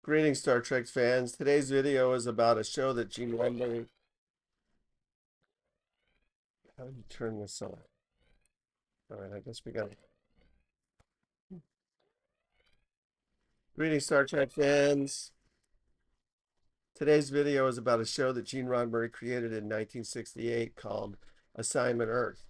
Greetings, Star Trek fans. Today's video is about a show that Gene Roddenberry. How do you turn this on? All right, I guess we got. Greetings, Star Trek fans. Today's video is about a show that Gene Roddenberry created in 1968 called Assignment Earth.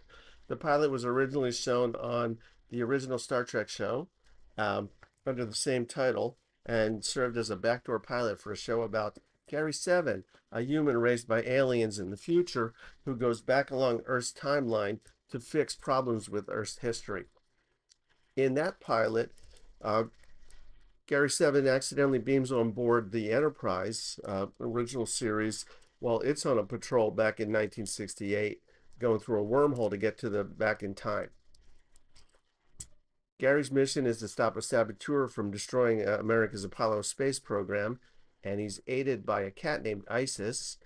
The pilot was originally shown on the original Star Trek show under the same title and served as a backdoor pilot for a show about Gary Seven, a human raised by aliens in the future who goes back along Earth's timeline to fix problems with Earth's history. In that pilot, Gary Seven accidentally beams on board the Enterprise original series while it's on a patrol back in 1968, going through a wormhole to get to the back in time. Gary's mission is to stop a saboteur from destroying America's Apollo space program, and he's aided by a cat named Isis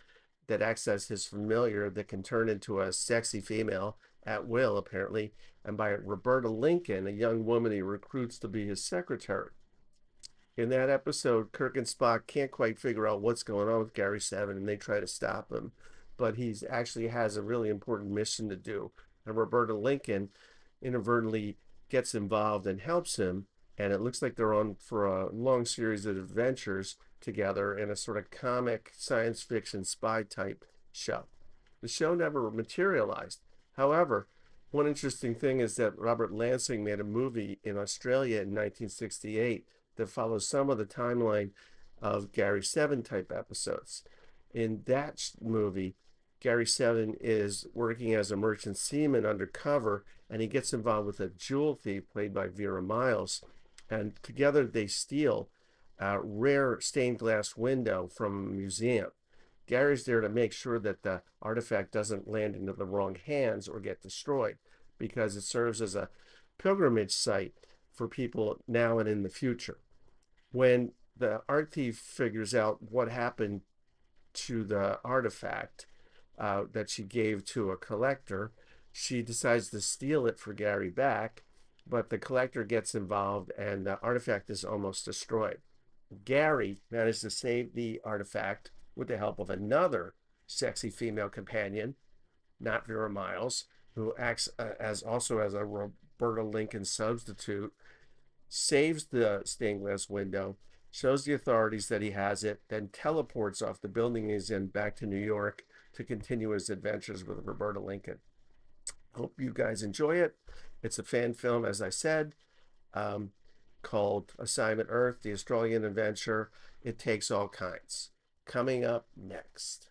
that acts as his familiar that can turn into a sexy female at will, apparently, and by Roberta Lincoln, a young woman he recruits to be his secretary. In that episode, Kirk and Spock can't quite figure out what's going on with Gary Seven, and they try to stop him, but he actually has a really important mission to do, and Roberta Lincoln inadvertently gets involved and helps him, and it looks like they're on for a long series of adventures together in a sort of comic science fiction spy type show. The show never materialized. However, one interesting thing is that Robert Lansing made a movie in Australia in 1968 that follows some of the timeline of Gary Seven type episodes. In that movie, Gary Seven is working as a merchant seaman undercover, and he gets involved with a jewel thief played by Vera Miles, and together they steal a rare stained glass window from a museum. Gary's there to make sure that the artifact doesn't land into the wrong hands or get destroyed, because it serves as a pilgrimage site for people now and in the future. When the art thief figures out what happened to the artifact that she gave to a collector, she decides to steal it for Gary back, but the collector gets involved and the artifact is almost destroyed. Gary managed to save the artifact with the help of another sexy female companion, not Vera Miles, who acts as a Roberta Lincoln substitute, saves the stained glass window, shows the authorities that he has it, then teleports off the building he's in back to New York to continue his adventures with Roberta Lincoln. Hope you guys enjoy it. It's a fan film, as I said, called Assignment Earth, the Australian adventure. It takes all kinds. Coming up next.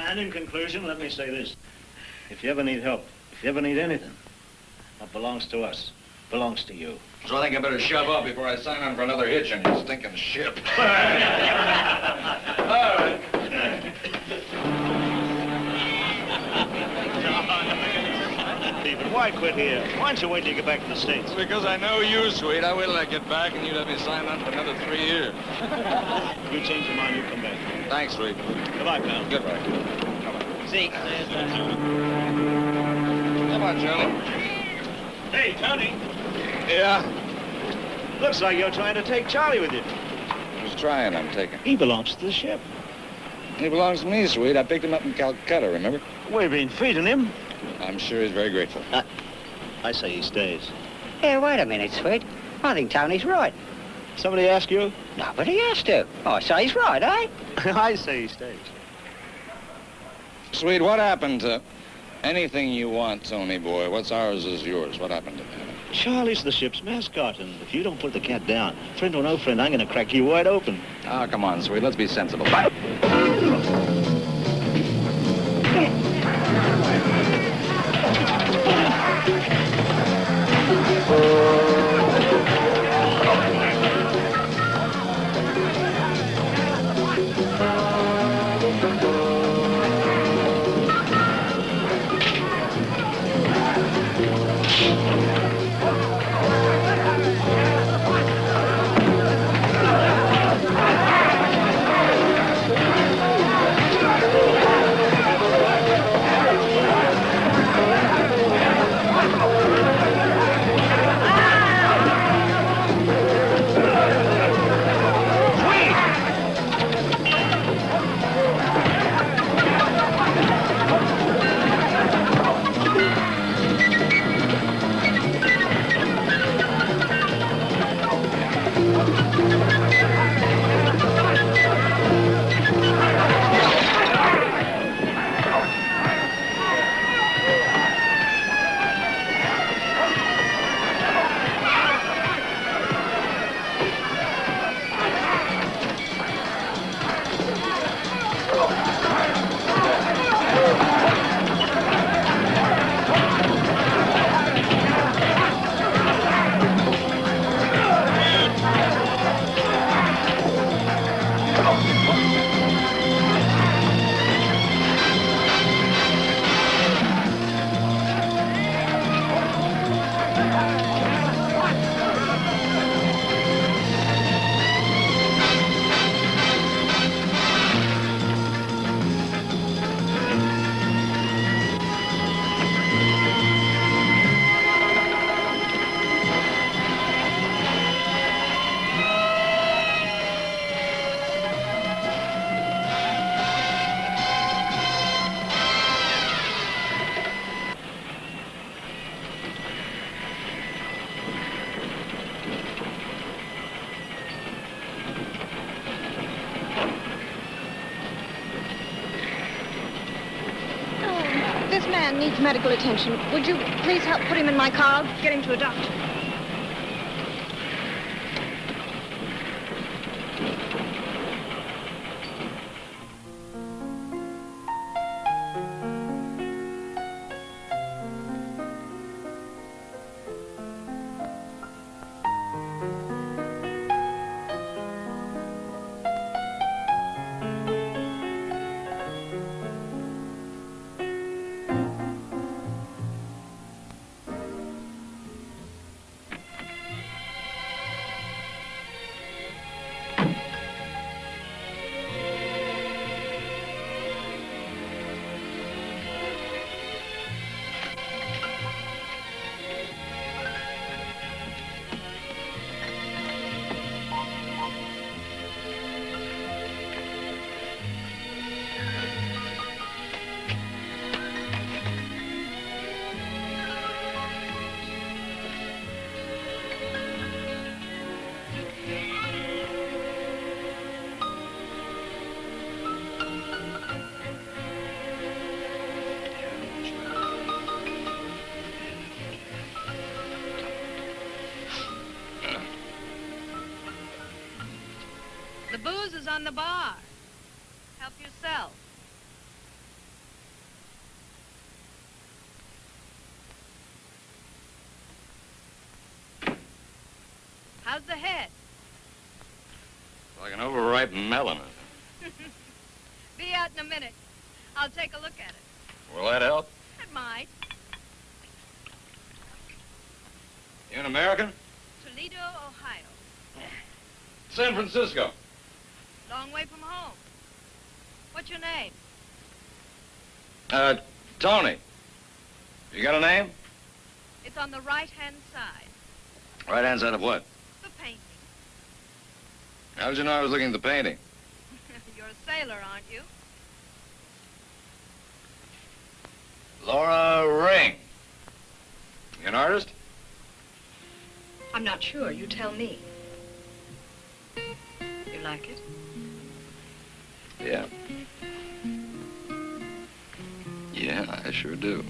And in conclusion, let me say this. If you ever need help, if you ever need anything, What belongs to us belongs to you. So I think I better shove up before I sign on for another hitch on your stinking ship. All right. Stephen, why quit here? Why don't you wait till you get back to the States? Because I know you, Sweet. I wait till I get back and you'd have me sign on for another 3 years. You change your mind, you come back. Thanks, Sweet. Goodbye, pal. Goodbye. See. Come on, Charlie. Hey, Tony. Yeah? Looks like you're trying to take Charlie with you. Who's trying, I'm taking. He belongs to the ship. He belongs to me, Sweet. I picked him up in Calcutta, remember? We've been feeding him. I'm sure he's very grateful. I say he stays. Hey, wait a minute, Sweet. I think Tony's right. Somebody ask you? Nobody has to. I say he's right, eh? I say he stays. Sweet, what happened to anything you want, Tony boy? What's ours is yours. What happened to that? Charlie's the ship's mascot, and if you don't put the cat down, friend or no friend, I'm going to crack you wide open. Oh, come on, Sweet. Let's be sensible. This man needs medical attention. Would you please help put him in my car? Get him to a doctor. The booze is on the bar. Help yourself. How's the head? Like an overripe melon. Be out in a minute. I'll take a look at it. Will that help? It might. You an American? Toledo, Ohio. San Francisco. Long way from home. What's your name? Tony. You got a name? It's on the right-hand side. Right-hand side of what? The painting. How did you know I was looking at the painting? You're a sailor, aren't you? Laura Ring. You an artist? I'm not sure. You tell me. You like it? Yeah. Yeah, I sure do.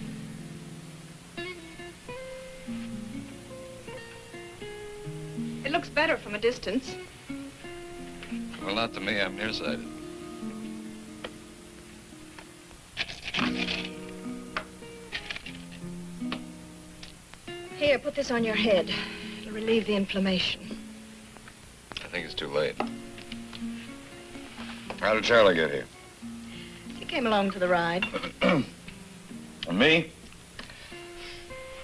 It looks better from a distance. Well, not to me. I'm nearsighted. Here, put this on your head. It'll relieve the inflammation. I think it's too late. How did Charlie get here? He came along for the ride. And me?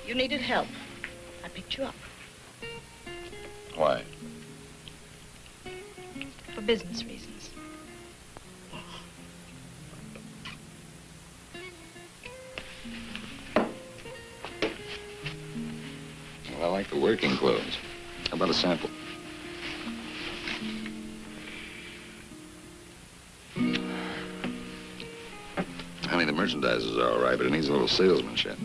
You needed help. I picked you up. Why? For business reasons. Well, I like the working clothes. How about a sample? Honey, the merchandise is all right, but it needs a little salesmanship.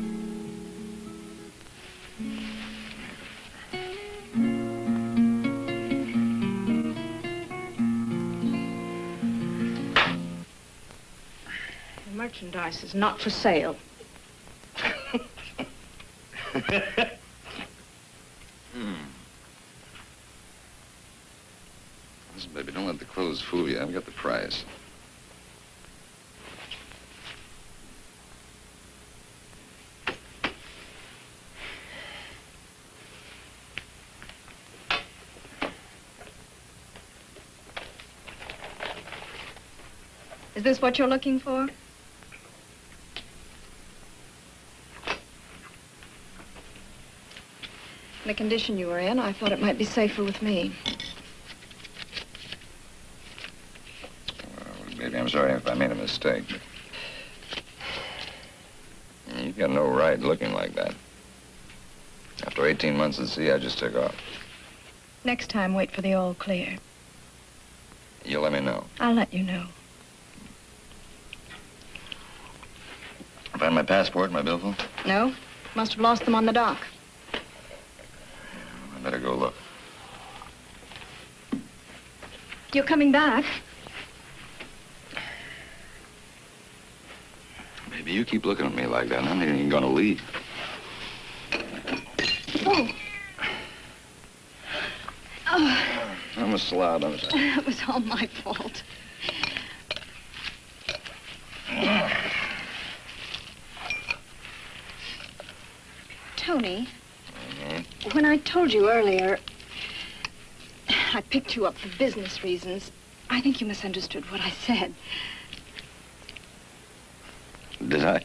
The merchandise is not for sale. Listen, baby, don't let the clothes fool you. I've got the price. Is this what you're looking for? In the condition you were in, I thought it might be safer with me. Well, baby, I'm sorry if I made a mistake. But you've got no right looking like that. After 18 months at sea, I just took off. Next time, wait for the all clear. You'll let me know. I'll let you know. Find my passport and my billfold? No? Must have lost them on the dock. I better go look. You're coming back? Baby, you keep looking at me like that, and I'm not even gonna leave. Oh. Oh, I'm a slob, I'm sorry. that was all my fault. Tony, when I told you earlier I picked you up for business reasons, I think you misunderstood what I said. Did I?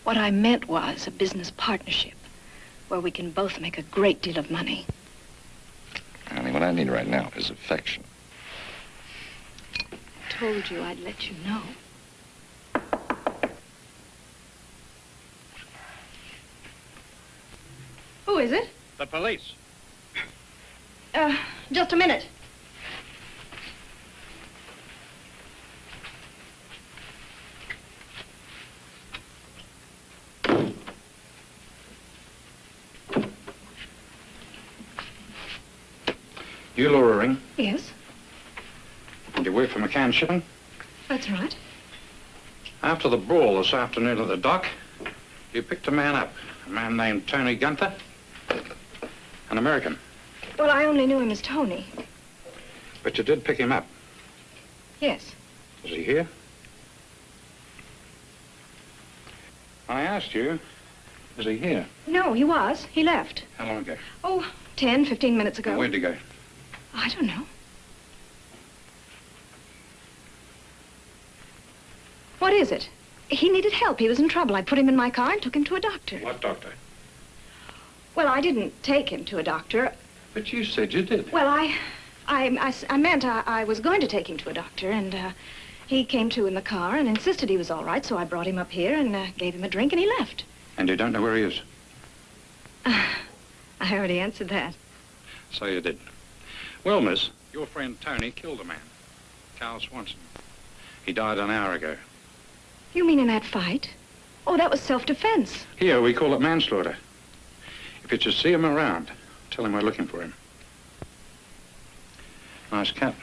What I meant was a business partnership where we can both make a great deal of money. Honey, what I need right now is affection. I told you I'd let you know. Who is it? The police. Just a minute. You Laura Ring? Yes, You work for McCann Shipping? that's right. After the brawl this afternoon at the dock, you picked a man up, a man named Tony Gunther, an American. Well, I only knew him as Tony. But you did pick him up. Yes. Is he here? I asked you Is he here? No, he was. He left. How long ago? Oh, 10, 15 minutes ago. Where'd he go? I don't know. What is it? He needed help. He was in trouble. I put him in my car and took him to a doctor. What doctor? Well, I didn't take him to a doctor. But you said you did. Well, I meant I was going to take him to a doctor, and he came to in the car and insisted he was all right, so I brought him up here and gave him a drink, and he left. And you don't know where he is? I already answered that. So you did. Well, miss, your friend Tony killed a man. Carl Swanson. He died an hour ago. You mean in that fight? Oh, that was self-defense. Here, we call it manslaughter. If you should see him around, tell him we're looking for him. Nice cat.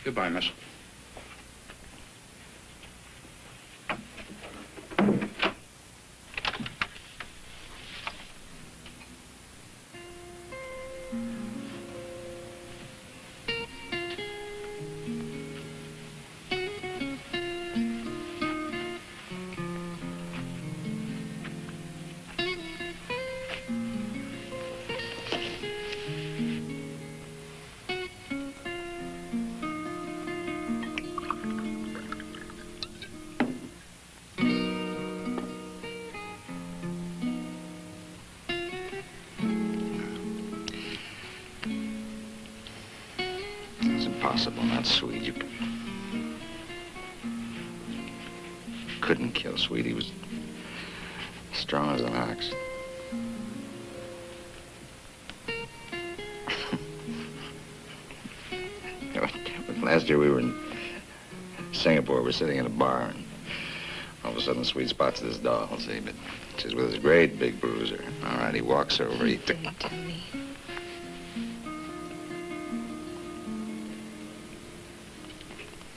Goodbye, miss. Impossible, not Sweet. You couldn't kill Sweet. He was strong as an ox. Last year we were in Singapore. We're sitting in a bar, and all of a sudden Sweet spots this doll, see, but she's with this great big bruiser. All right, he walks over. He took.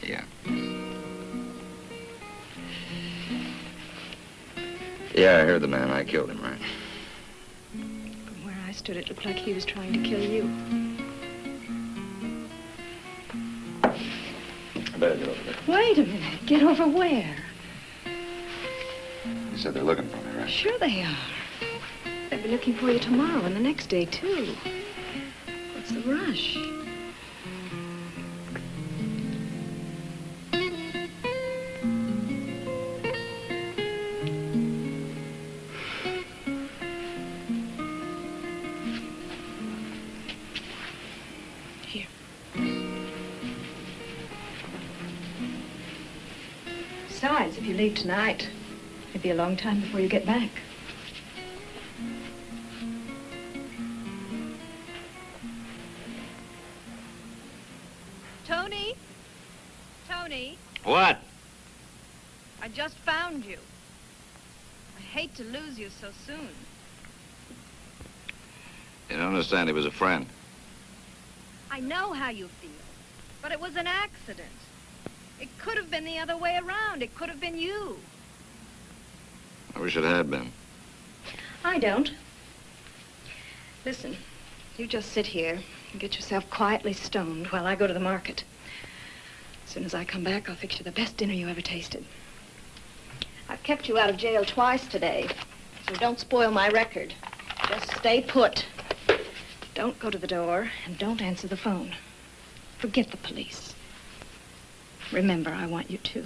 Yeah. Yeah, I heard the man. I killed him, right? From where I stood, it looked like he was trying to kill you. I better get over there. Wait a minute. Get over where? You said they're looking for me, right? Sure they are. They'll be looking for you tomorrow and the next day, too. What's the rush? Besides, if you leave tonight, it'd be a long time before you get back. Tony? Tony, What? I just found you. I hate to lose you so soon. You don't understand. He was a friend. I know how you feel, but it was an accident. It could have been the other way around. It could have been you. I wish it had been. I don't. Listen, you just sit here and get yourself quietly stoned while I go to the market. As soon as I come back, I'll fix you the best dinner you ever tasted. I've kept you out of jail twice today, so don't spoil my record. Just stay put. Don't go to the door, and don't answer the phone. Forget the police. Remember, I want you to.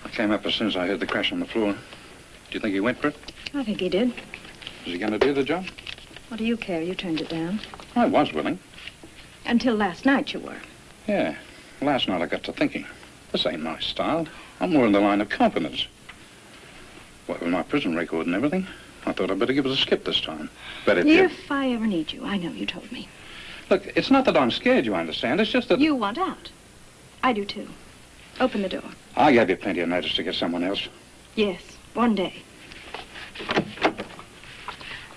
I came up as soon as I heard the crash on the floor. Do you think he went for it? I think he did. Is he going to do the job? What do you care? You turned it down. I was willing. Until last night, you were. Yeah. Last night I got to thinking. This ain't my style. I'm more in the line of confidence. What with my prison record and everything, I thought I'd better give it a skip this time. But If I ever need you, I know you told me. Look, it's not that I'm scared, you understand. It's just that... You want out. I do, too. Open the door. I gave you plenty of notice to get someone else. Yes, one day.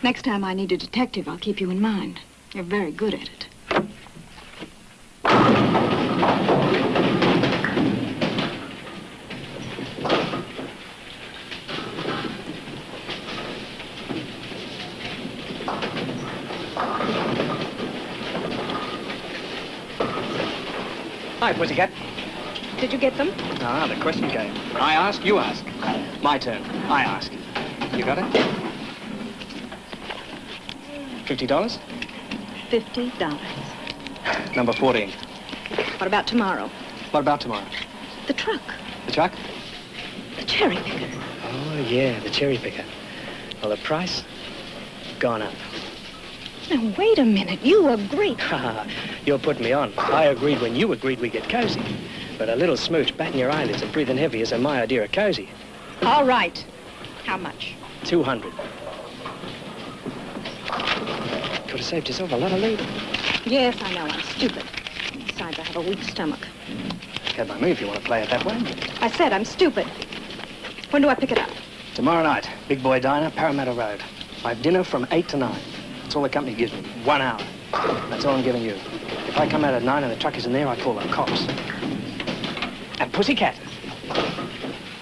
Next time I need a detective, I'll keep you in mind. You're very good at it. Hi, pussycat. Did you get them? Ah, the question came. I ask, you ask. My turn. I ask. You got it? $50? $50. Number 14. What about tomorrow? What about tomorrow? The truck. The truck? The cherry picker. Oh, yeah, the cherry picker. Well, the price? Gone up. Now, wait a minute. You agreed. You're putting me on. I agreed when you agreed we get cozy. But a little smooch, batting your eyelids and breathing heavy isn't my idea of cozy. All right. How much? 200. Could have saved yourself a lot of labor. Yes, I know. I'm stupid. Besides, I have a weak stomach. Get by me if you want to play it that way. I said I'm stupid. When do I pick it up? Tomorrow night, Big Boy Diner, Parramatta Road. I have dinner from 8 to 9. That's all the company gives me. 1 hour. That's all I'm giving you. If I come out at 9 and the truck isn't there, I call the cops. And pussycat.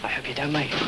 I hope you don't make it.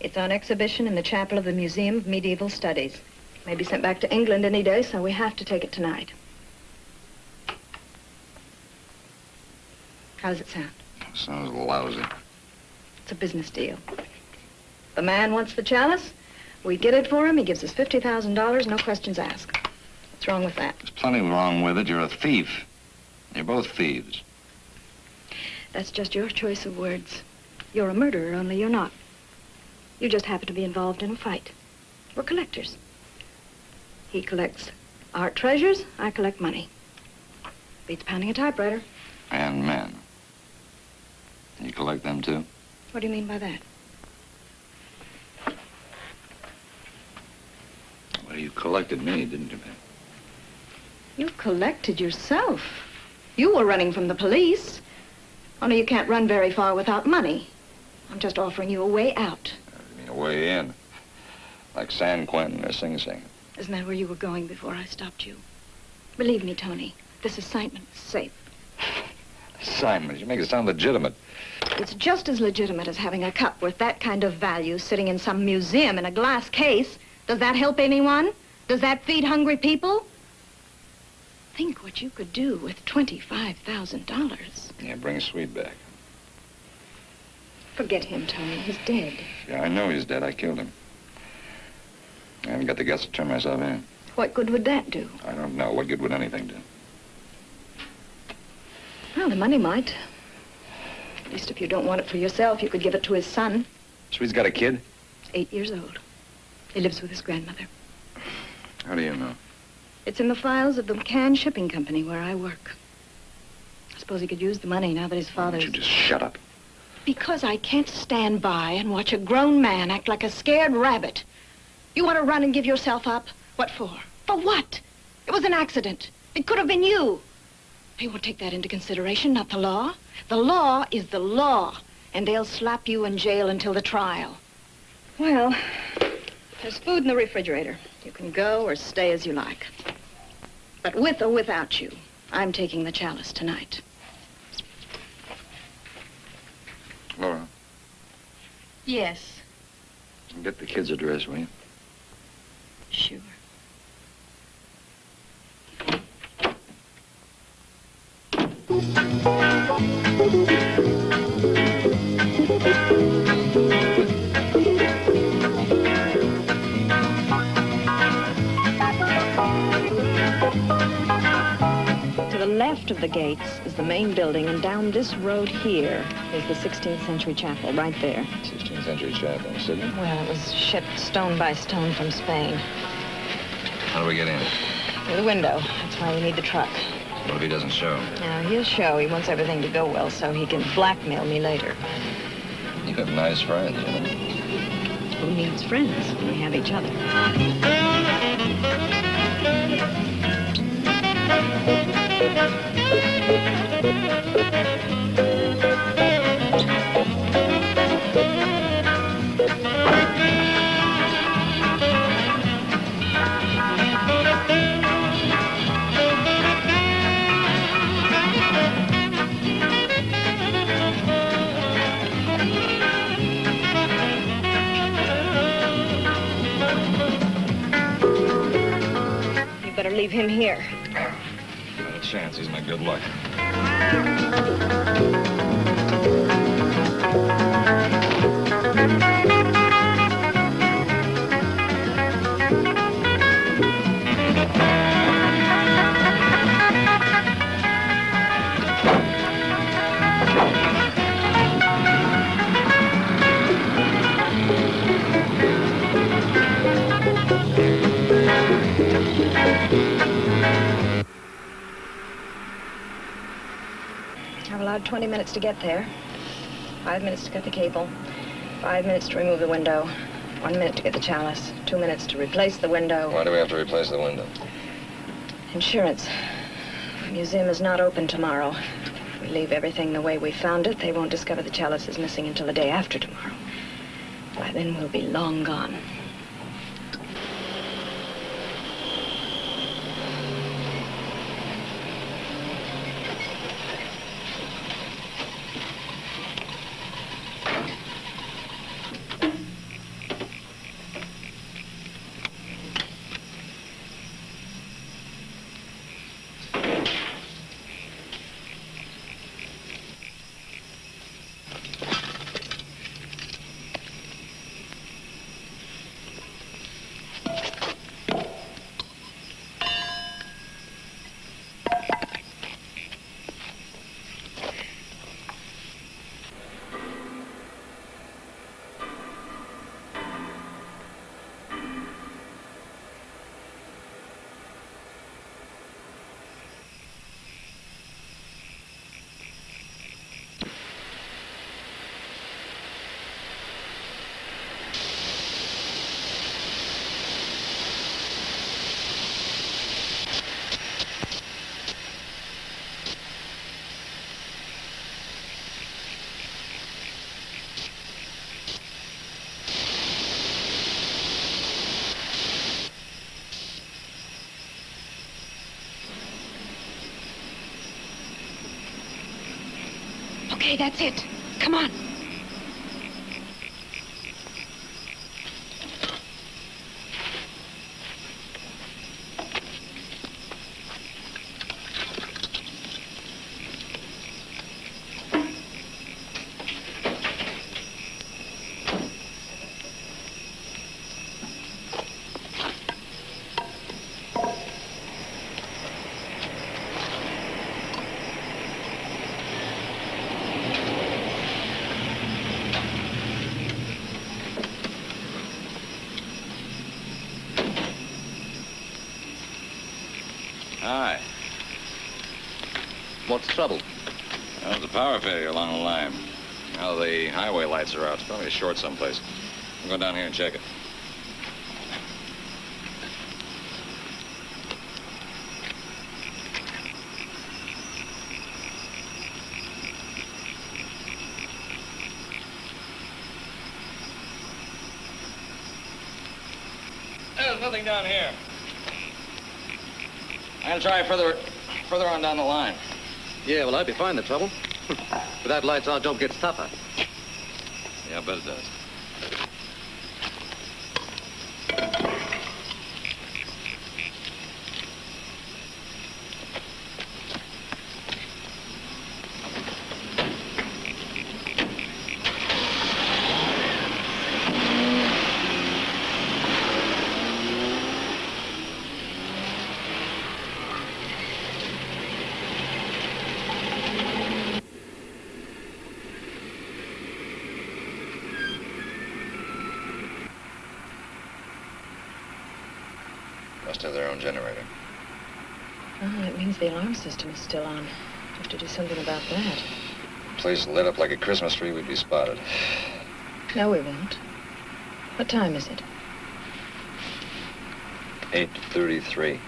It's on exhibition in the chapel of the Museum of Medieval Studies. May be sent back to England any day, so we have to take it tonight. How does it sound? Sounds lousy. It's a business deal. The man wants the chalice. We get it for him. He gives us $50,000, no questions asked. What's wrong with that? There's plenty wrong with it. You're a thief. You're both thieves. That's just your choice of words. You're a murderer, only you're not. You just happen to be involved in a fight. We're collectors. He collects art treasures, I collect money. Beats pounding a typewriter. And men. You collect them too? What do you mean by that? Well, you collected me, didn't you, man? You collected yourself. You were running from the police. Only you can't run very far without money. I'm just offering you a way out. You mean a way in? Like San Quentin or Sing Sing. Isn't that where you were going before I stopped you? Believe me, Tony, this assignment is safe. Assignment? You make it sound legitimate. It's just as legitimate as having a cup worth that kind of value sitting in some museum in a glass case. Does that help anyone? Does that feed hungry people? Think what you could do with $25,000. Yeah, bring Sweet back. Forget him, Tony. He's dead. Yeah, I know he's dead. I killed him. I haven't got the guts to turn myself in. What good would that do? I don't know. What good would anything do? Well, the money might. At least if you don't want it for yourself, you could give it to his son. Sweet's got a kid? 8 years old. He lives with his grandmother. How do you know? It's in the files of the McCann Shipping Company where I work. I suppose he could use the money now that his Why don't father's... you just shut up? Because I can't stand by and watch a grown man act like a scared rabbit. You want to run and give yourself up? What for? For what? It was an accident. It could have been you. They won't take that into consideration, not the law. The law is the law, and they'll slap you in jail until the trial. Well, there's food in the refrigerator. You can go or stay as you like. But with or without you, I'm taking the chalice tonight. Laura, Yes. get the kid's address, will you? Sure. To the left of the gates is the main building, and down this road here is the 16th century chapel, right there. 16th century chapel in Sydney. Well, it was shipped stone by stone from Spain. How do we get in? Through the window. That's why we need the truck. What if he doesn't show? Now, he'll show. He wants everything to go well so he can blackmail me later. You have nice friends, you know. Who needs friends when we have each other? Better leave him here. Not a chance. He's my good luck. I've allowed 20 minutes to get there. 5 minutes to cut the cable. 5 minutes to remove the window. 1 minute to get the chalice. 2 minutes to replace the window. Why do we have to replace the window? Insurance. The museum is not open tomorrow. If we leave everything the way we found it, they won't discover the chalice is missing until the day after tomorrow. By then, we'll be long gone. Okay, that's it. Come on. Hi. What's the trouble? There's a power failure along the line. Well, the highway lights are out. It's probably a short someplace. We'll go down here and check it. There's nothing down here. I'll try further on down the line. Yeah, well, I hope you find the trouble. Without lights, our job gets tougher. Yeah, I bet it does. Must have their own generator. Oh, it means the alarm system is still on. Have to do something about that. Place lit up like a Christmas tree, we'd be spotted. No, we won't. What time is it? 8:33.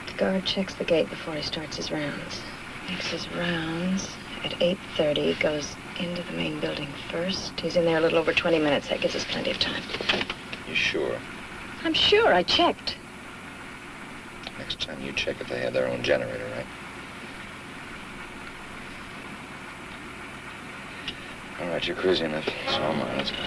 The guard checks the gate before he starts his rounds. Makes his rounds at 8:30, goes into the main building first. He's in there a little over 20 minutes. That gives us plenty of time. You sure? I'm sure. I checked. Next time you check if they have their own generator, right? All right, you're crazy enough. So am I. Let's go.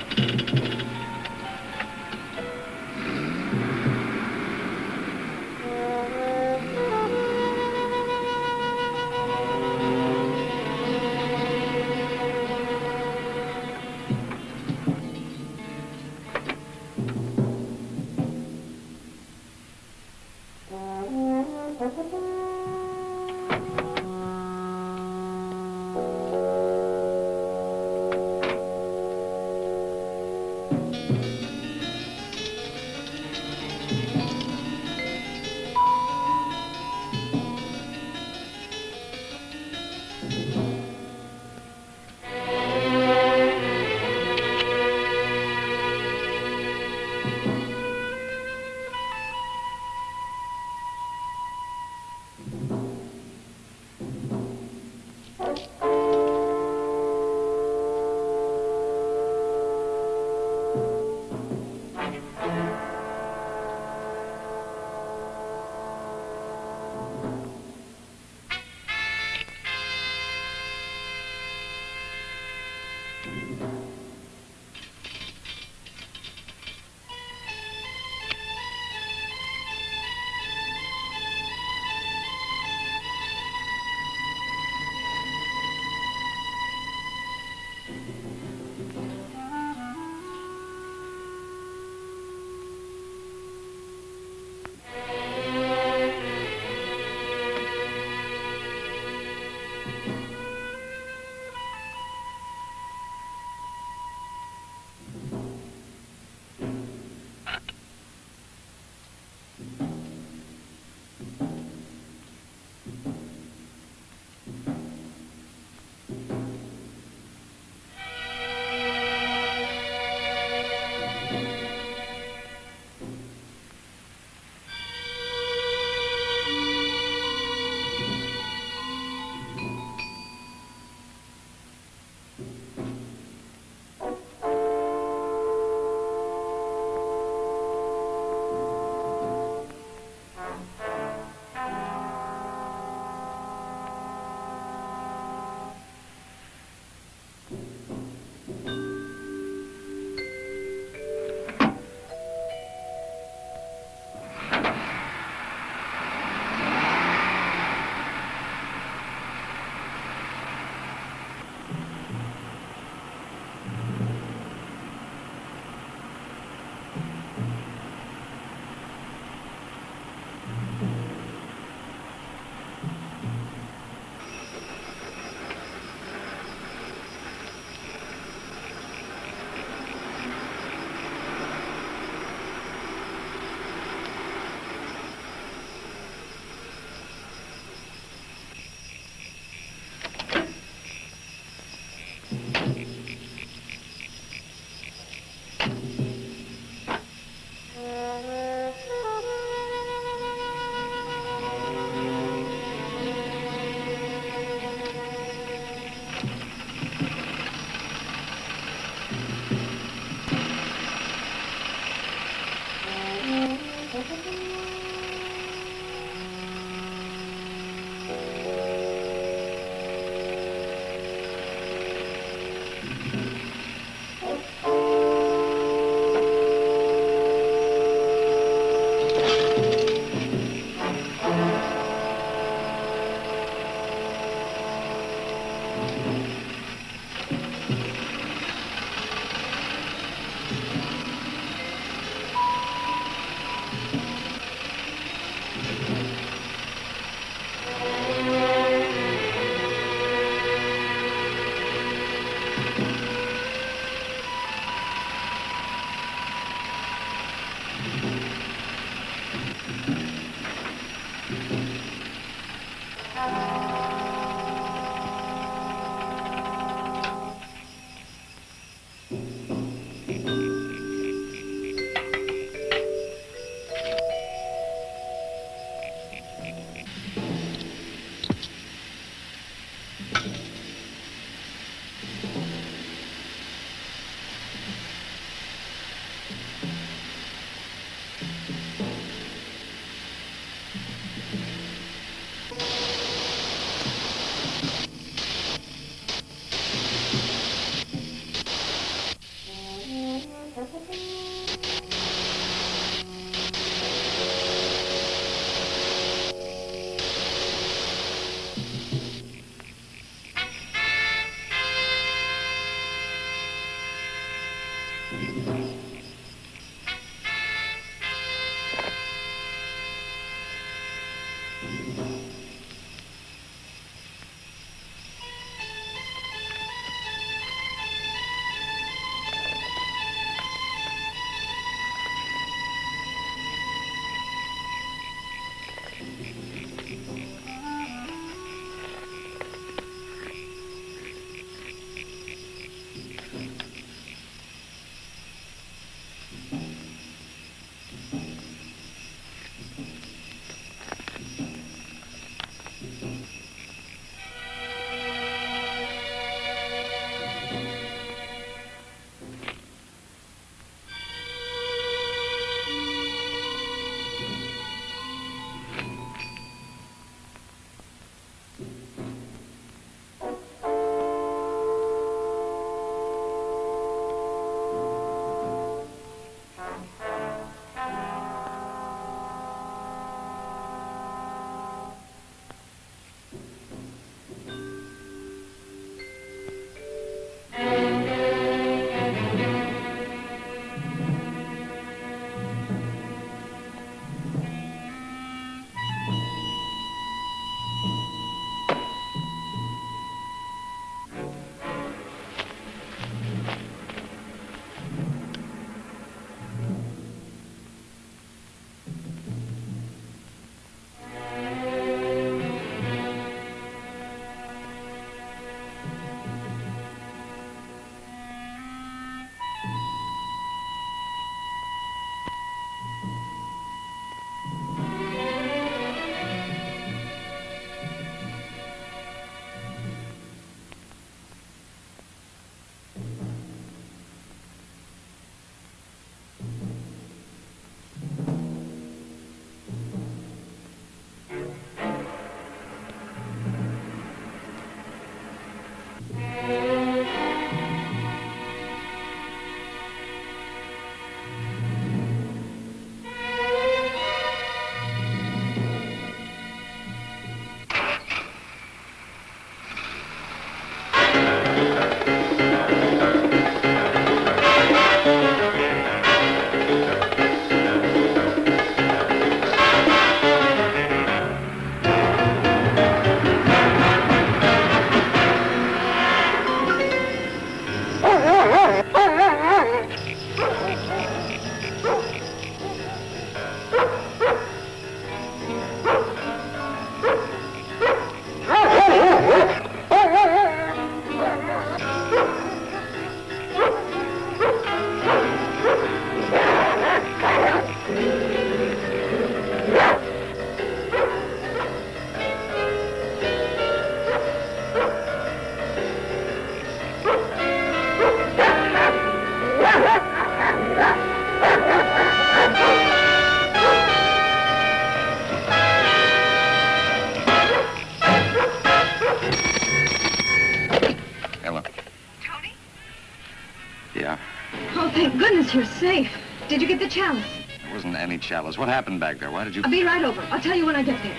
Thank goodness you're safe. Did you get the chalice? There wasn't any chalice. What happened back there? Why did you... I'll be right over. I'll tell you when I get there.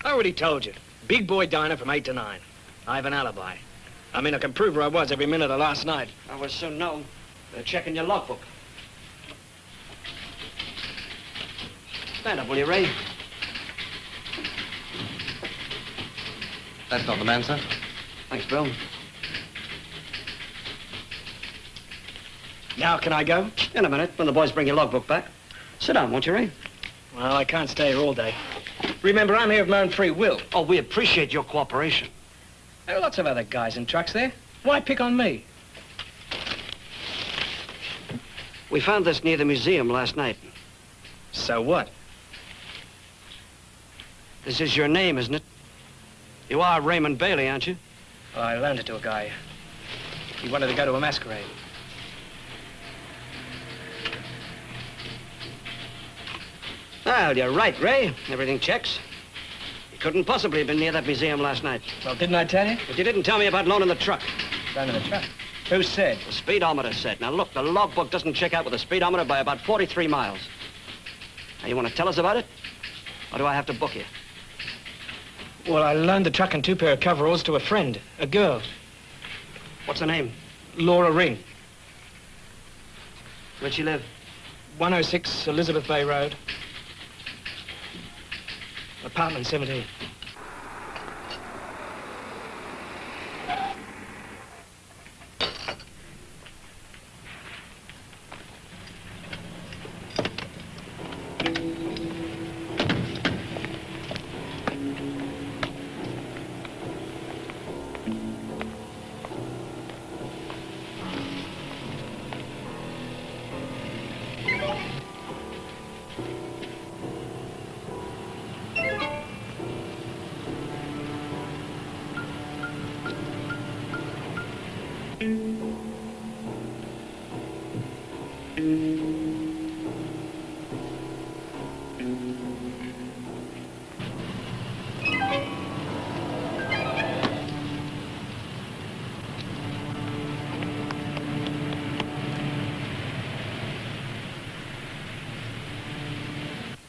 I already told you. Big boy diner from 8 to 9. I have an alibi. I mean, I can prove where I was every minute of last night. I was soon known. They're checking your logbook. Stand up, will you, Ray? That's not the man, sir. Thanks, Bill. Now can I go? In a minute, when the boys bring your logbook back. Sit down, won't you, Ray? Well, I can't stay here all day. Remember, I'm here of my own free will. Oh, we appreciate your cooperation. There are lots of other guys in trucks there. Why pick on me? We found this near the museum last night. So what? This is your name, isn't it? You are Raymond Bailey, aren't you? Well, I loaned it to a guy. He wanted to go to a masquerade. Well, you're right, Ray. Everything checks. You couldn't possibly have been near that museum last night. Well, didn't I tell you? But you didn't tell me about loaning the truck. Loaning the truck? Who said? The speedometer said. Now, look, the logbook doesn't check out with the speedometer by about 43 miles. Now, you want to tell us about it? Or do I have to book you? Well, I loaned the truck and 2 pair of coveralls to a friend, a girl. What's her name? Laura Ring. Where'd she live? 106 Elizabeth Bay Road. Apartment 17.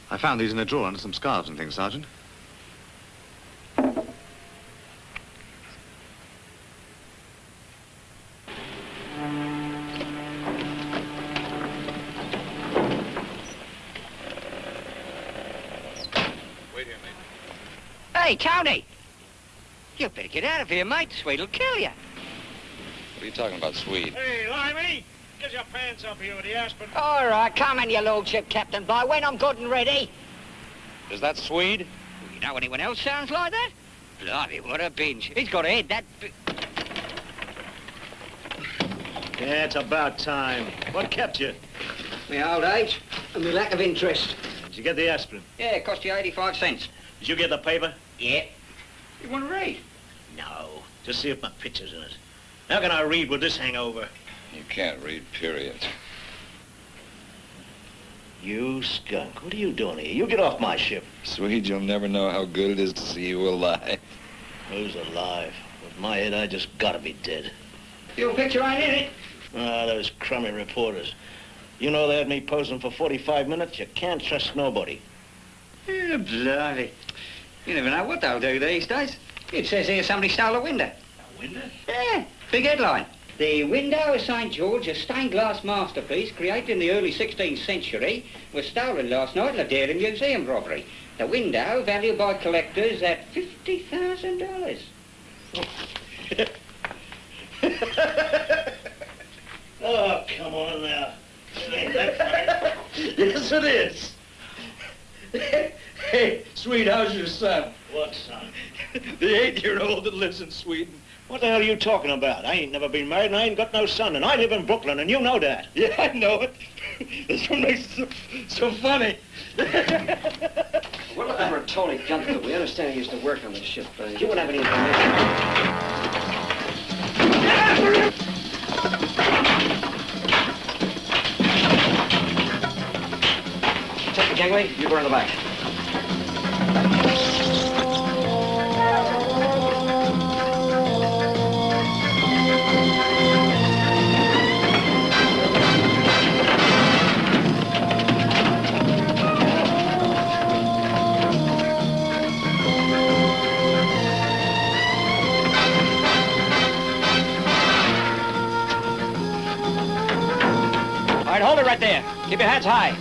I found these in a drawer under some scarves and things, Sergeant. Wait here, mate. Hey, Tony! You better get out of here, mate. Sweet'll kill you. What are you talking about, Swede? Hey, Limey, get your pants up here with the Aspen. All right, come in, your lordship, Captain Bly, when I'm good and ready. Is that Swede? You know anyone else sounds like that? Blimey, what a binge. He's got a head that... Yeah, it's about time. What kept you? My old age and my lack of interest. Did you get the aspirin? Yeah, it cost you 85 cents. Did you get the paper? Yeah. You want to read? No. Just see if my picture's in it. How can I read with this hangover? You can't read, period. You skunk. What are you doing here? You get off my ship. Swede, you'll never know how good it is to see you alive. Who's alive? With my head, I just gotta be dead. Your picture ain't in it. Ah, those crummy reporters. You know they had me posing for 45 minutes? You can't trust nobody. Yeah, bloody. You never know what they'll do these days. It says here somebody stole a window. A window? Yeah, big headline. The window of St. George, a stained glass masterpiece created in the early 16th century, was stolen last night in a daring museum robbery. The window valued by collectors at $50,000. Oh, come on now. It ain't that funny. Yes, it is. Hey, Swede, how's your son? What son? The 8-year-old that lives in Sweden. What the hell are you talking about? I ain't never been married and I ain't got no son, and I live in Brooklyn, and you know that. Yeah, I know it. That's what makes it so funny. We're looking for a Tony Gunther. We understand he used to work on the ship. You won't have any information. Take the gangway, you go in the back. All right, hold it right there. Keep your heads high.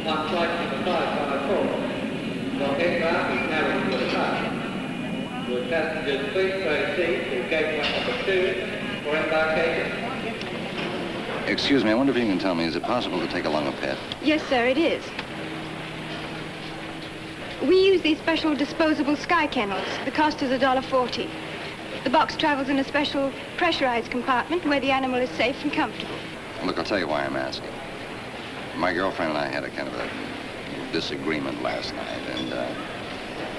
on flight number 554. Your aircraft is now ready for departure. Will passengers please proceed to gateway number 2 for embarkation? Excuse me, I wonder if you can tell me, is it possible to take along a pet? Yes, sir, it is. We use these special disposable sky kennels. The cost is $1.40. The box travels in a special pressurized compartment where the animal is safe and comfortable. Look, I'll tell you why I'm asking. My girlfriend and I had a kind of a disagreement last night, and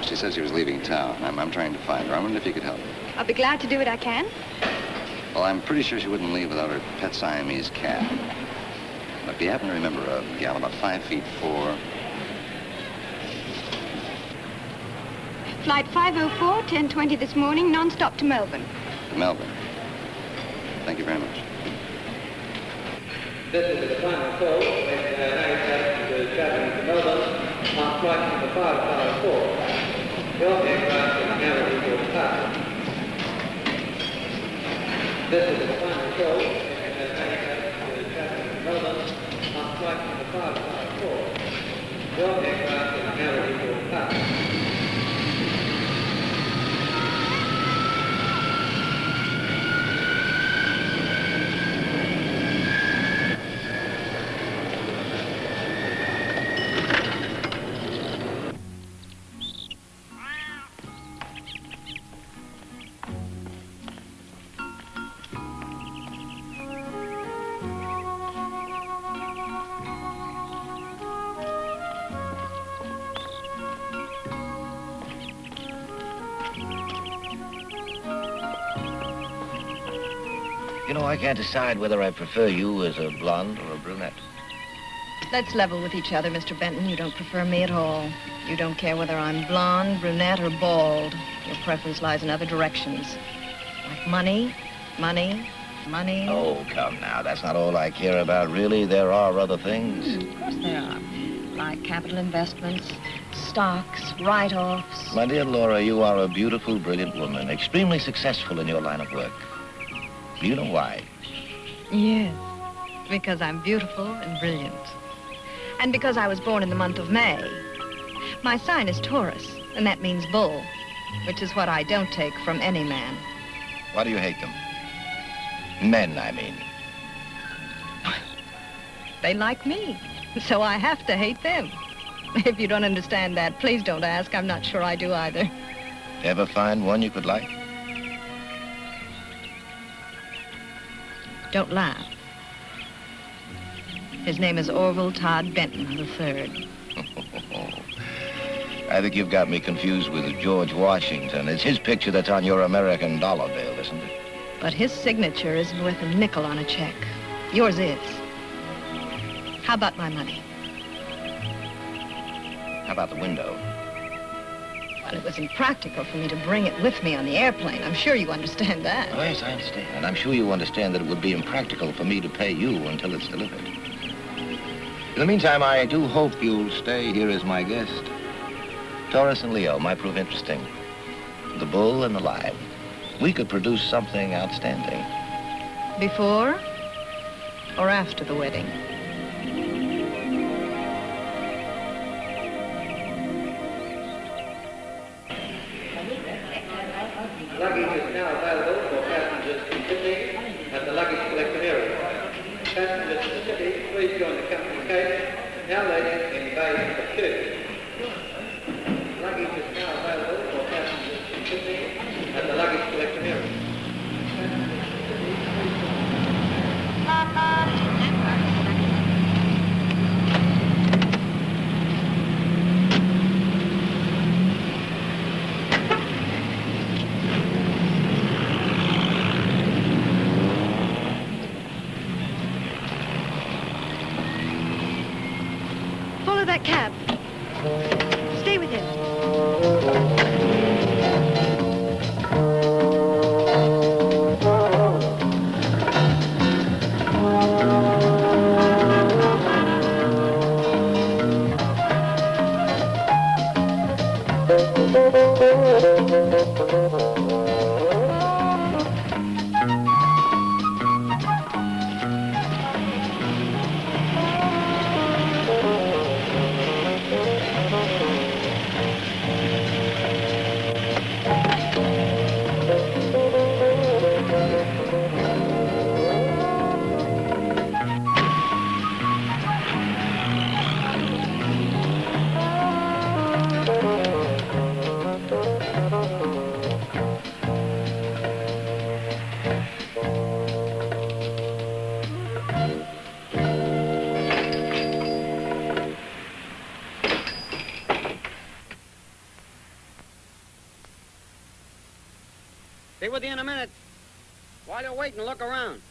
she said she was leaving town. I'm trying to find her. I wonder if you could help me. I'll be glad to do what I can. Well, I'm pretty sure she wouldn't leave without her pet Siamese cat. But do you happen to remember a gal about 5'4"? Flight 504, 10:20 this morning, non-stop to Melbourne. Melbourne. Thank you very much. This is the final call with passengers traveling to Melbourne on flight number 554. Your aircraft is now ready for departure. This is the final call with passengers traveling to Melbourne on flight number 554. Your aircraft is now ready for departure. You know, I can't decide whether I prefer you as a blonde or a brunette. Let's level with each other, Mr. Benton. You don't prefer me at all. You don't care whether I'm blonde, brunette, or bald. Your preference lies in other directions. Like money, money, money. Oh, come now. That's not all I care about, really. There are other things. Of course there are. Like capital investments, stocks, write-offs. My dear Laura, you are a beautiful, brilliant woman, extremely successful in your line of work. Do you know why? Yes, because I'm beautiful and brilliant. And because I was born in the month of May. My sign is Taurus, and that means bull, which is what I don't take from any man. Why do you hate them? Men, I mean. They like me, so I have to hate them. If you don't understand that, please don't ask. I'm not sure I do either. Ever find one you could like? Don't laugh. His name is Orville Todd Benton III. I think you've got me confused with George Washington. It's his picture that's on your American dollar bill, isn't it? But his signature isn't worth a nickel on a check. Yours is. How about my money? How about the window? Well, it was impractical for me to bring it with me on the airplane. I'm sure you understand that. Oh, yes, I understand. And I'm sure you understand that it would be impractical for me to pay you until it's delivered. In the meantime, I do hope you'll stay here as my guest. Taurus and Leo might prove interesting. The bull and the lion. We could produce something outstanding. Before or after the wedding? Luggage is now available for passengers from Sydney at the luggage collection area. Passengers to Sydney, please join the company case, now landing in bay number 2. Luggage is now available for passengers from Sydney at the luggage collection area. Follow that cab. Stay with him. Be with you in a minute. While you're waiting, look around.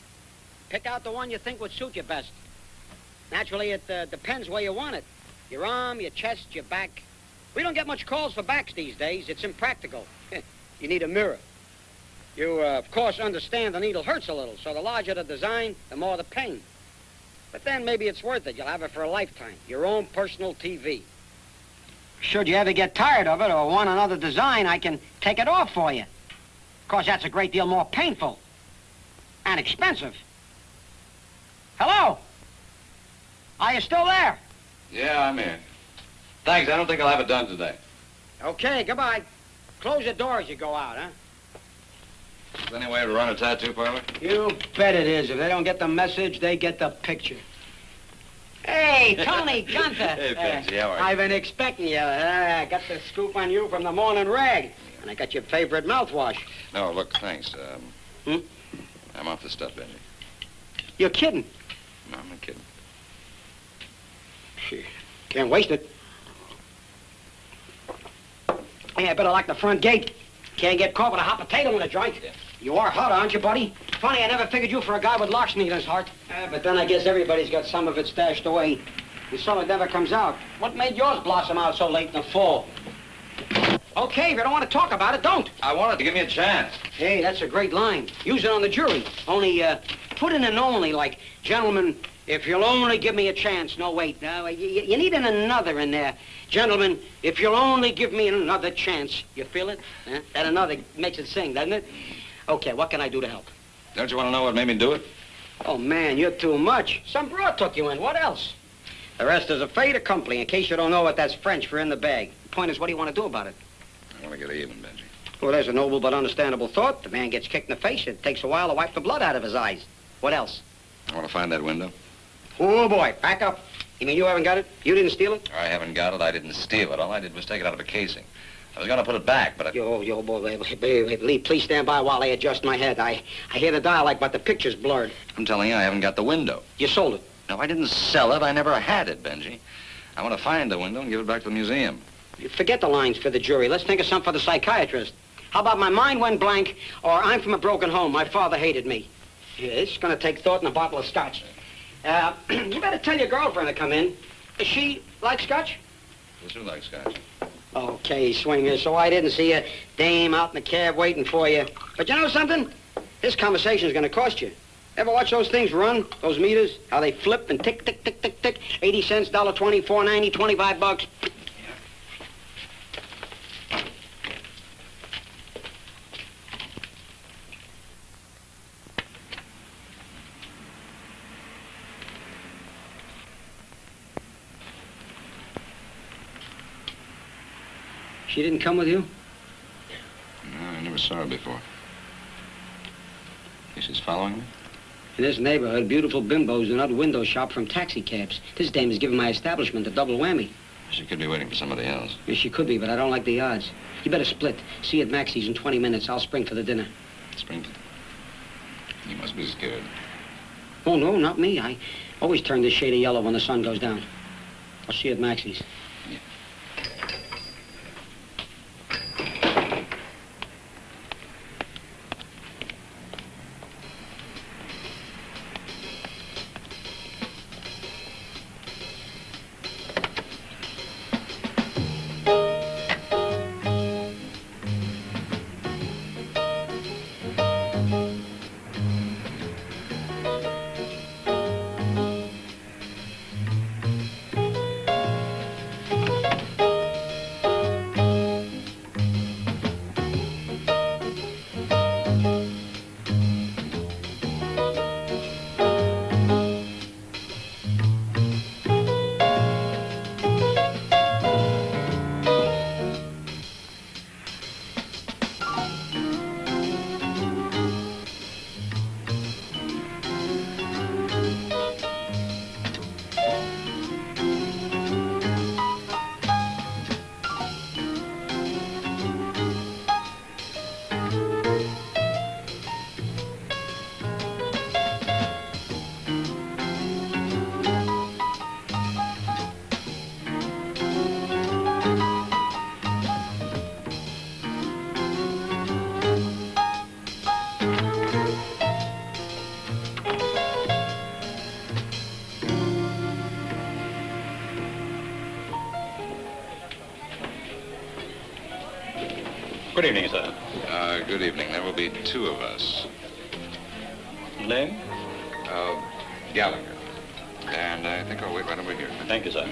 Pick out the one you think would suit you best. Naturally, it depends where you want it. Your arm, your chest, your back. We don't get much calls for backs these days. It's impractical. You need a mirror. You, of course, understand the needle hurts a little, so the larger the design, the more the pain. But then maybe it's worth it. You'll have it for a lifetime. Your own personal TV. Should you ever get tired of it or want another design, I can take it off for you. Of course, that's a great deal more painful and expensive. Hello? Are you still there? Yeah, I'm here. Thanks, I don't think I'll have it done today. Okay, goodbye. Close the door as you go out, huh? Is there any way to run a tattoo parlor? You bet it is. If they don't get the message, they get the picture. Hey, Tony, Gunther. Hey, Benji, how are you? I've been expecting you. I got the scoop on you from the morning rag. And I got your favorite mouthwash. No, look, thanks. I'm off the stuff, Benji. You're kidding. No, I'm not kidding. Gee, can't waste it. Hey, I better lock the front gate. Can't get caught with a hot potato in the joint. Yeah. You are hot, aren't you, buddy? Funny, I never figured you for a guy with larceny in his heart. But then I guess everybody's got some of it stashed away. And some it never comes out. What made yours blossom out so late in the fall? Okay, if you don't want to talk about it, don't. I wanted to give me a chance. Hey, that's a great line. Use it on the jury. Only, put in an only, like, gentlemen, if you'll only give me a chance. No, wait. No, you need an another in there. Gentlemen, if you'll only give me another chance. You feel it? Huh? That another makes it sing, doesn't it? Okay, what can I do to help? Don't you want to know what made me do it? Oh, man, you're too much. Some broad took you in. What else? The rest is a fait accompli. In case you don't know it, that's French for in the bag. The point is, what do you want to do about it? I want to get even, Benji. Well, there's a noble but understandable thought. The man gets kicked in the face. It takes a while to wipe the blood out of his eyes. What else? I want to find that window. Oh, boy, back up. You mean you haven't got it? You didn't steal it? I haven't got it. I didn't steal it. All I did was take it out of a casing. I was going to put it back, but I... Yo, boy, Lee, please stand by while I adjust my head. I hear the dialect, but the picture's blurred. I'm telling you, I haven't got the window. You sold it? No, I didn't sell it. I never had it, Benji. I want to find the window and give it back to the museum. You forget the lines for the jury. Let's think of something for the psychiatrist. How about my mind went blank, or I'm from a broken home. My father hated me. Yeah, it's going to take thought and a bottle of scotch. You better tell your girlfriend to come in. Does she like scotch? Yes, who likes scotch? Okay, Swinger, so I didn't see a dame out in the cab waiting for you. But you know something? This conversation's going to cost you. Ever watch those things run, those meters? How they flip and tick, tick, tick, tick, tick. 80 cents, $1.20, $4.90, 25 bucks. She didn't come with you? No, I never saw her before. Guess she's following me? In this neighborhood, beautiful bimbos do not window shop from taxi cabs. This dame has given my establishment a double whammy. She could be waiting for somebody else. Yes, she could be, but I don't like the odds. You better split. See you at Maxie's in 20 minutes. I'll spring for the dinner. Spring? You must be scared. Oh, no, not me. I always turn this shade of yellow when the sun goes down. I'll see you at Maxie's. Yeah. Good evening, sir. Good evening. There will be two of us. Name? Gallagher. And I think I'll wait right over here. Thank you, sir.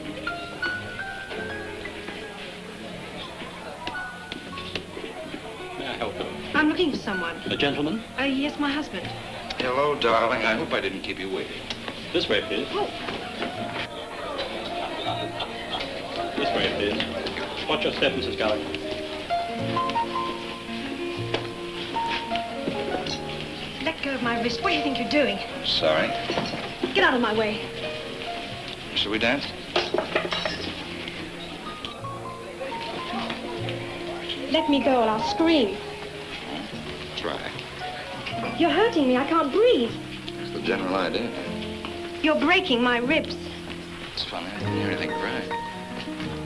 May I help you? I'm looking for someone. A gentleman? Yes, my husband. Hello, darling. I hope I didn't keep you waiting. This way, please. Oh. This way, please. Watch your step, Mrs. Gallagher. Let go of my wrist. What do you think you're doing? Sorry. Get out of my way. Shall we dance? Let me go or I'll scream. Try. You're hurting me. I can't breathe. It's the general idea. You're breaking my ribs. It's funny. I didn't hear anything crack.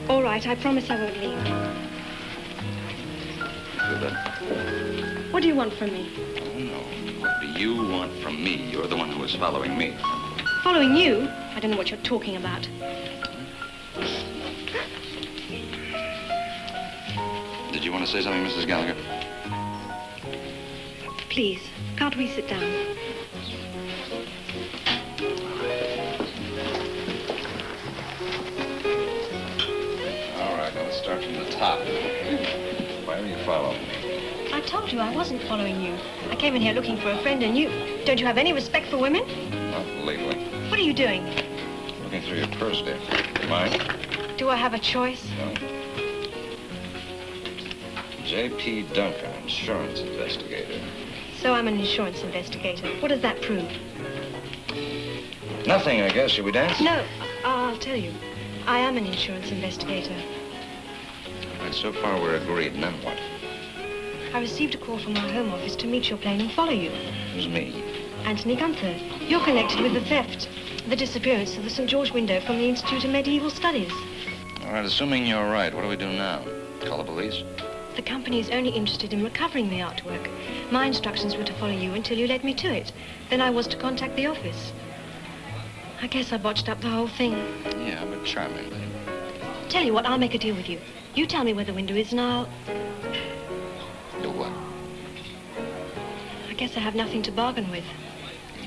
All right, I promise I won't leave. Good luck. What do you want from me? Oh, no. What do you want from me? You're the one who was following me. Following you? I don't know what you're talking about. Did you want to say something, Mrs. Gallagher? Please, can't we sit down? All right, now let's start from the top. Why are you following me? I told you I wasn't following you. I came in here looking for a friend and you. Don't you have any respect for women? Not lately. What are you doing? Looking through your purse, dear. Mine? Do I have a choice? No. J.P. Duncan, insurance investigator. So I'm an insurance investigator. What does that prove? Nothing, I guess. Shall we dance? No, I'll tell you. I am an insurance investigator. All right, so far we're agreed. Then what? I received a call from our home office to meet your plane and follow you. Who's me? Anthony Gunther. You're connected with the theft, the disappearance of the St. George window from the Institute of Medieval Studies. All right, assuming you're right, what do we do now? Call the police? The company is only interested in recovering the artwork. My instructions were to follow you until you led me to it. Then I was to contact the office. I guess I botched up the whole thing. Yeah, but charmingly. Tell you what, I'll make a deal with you. You tell me where the window is and I'll... Do what? I guess I have nothing to bargain with.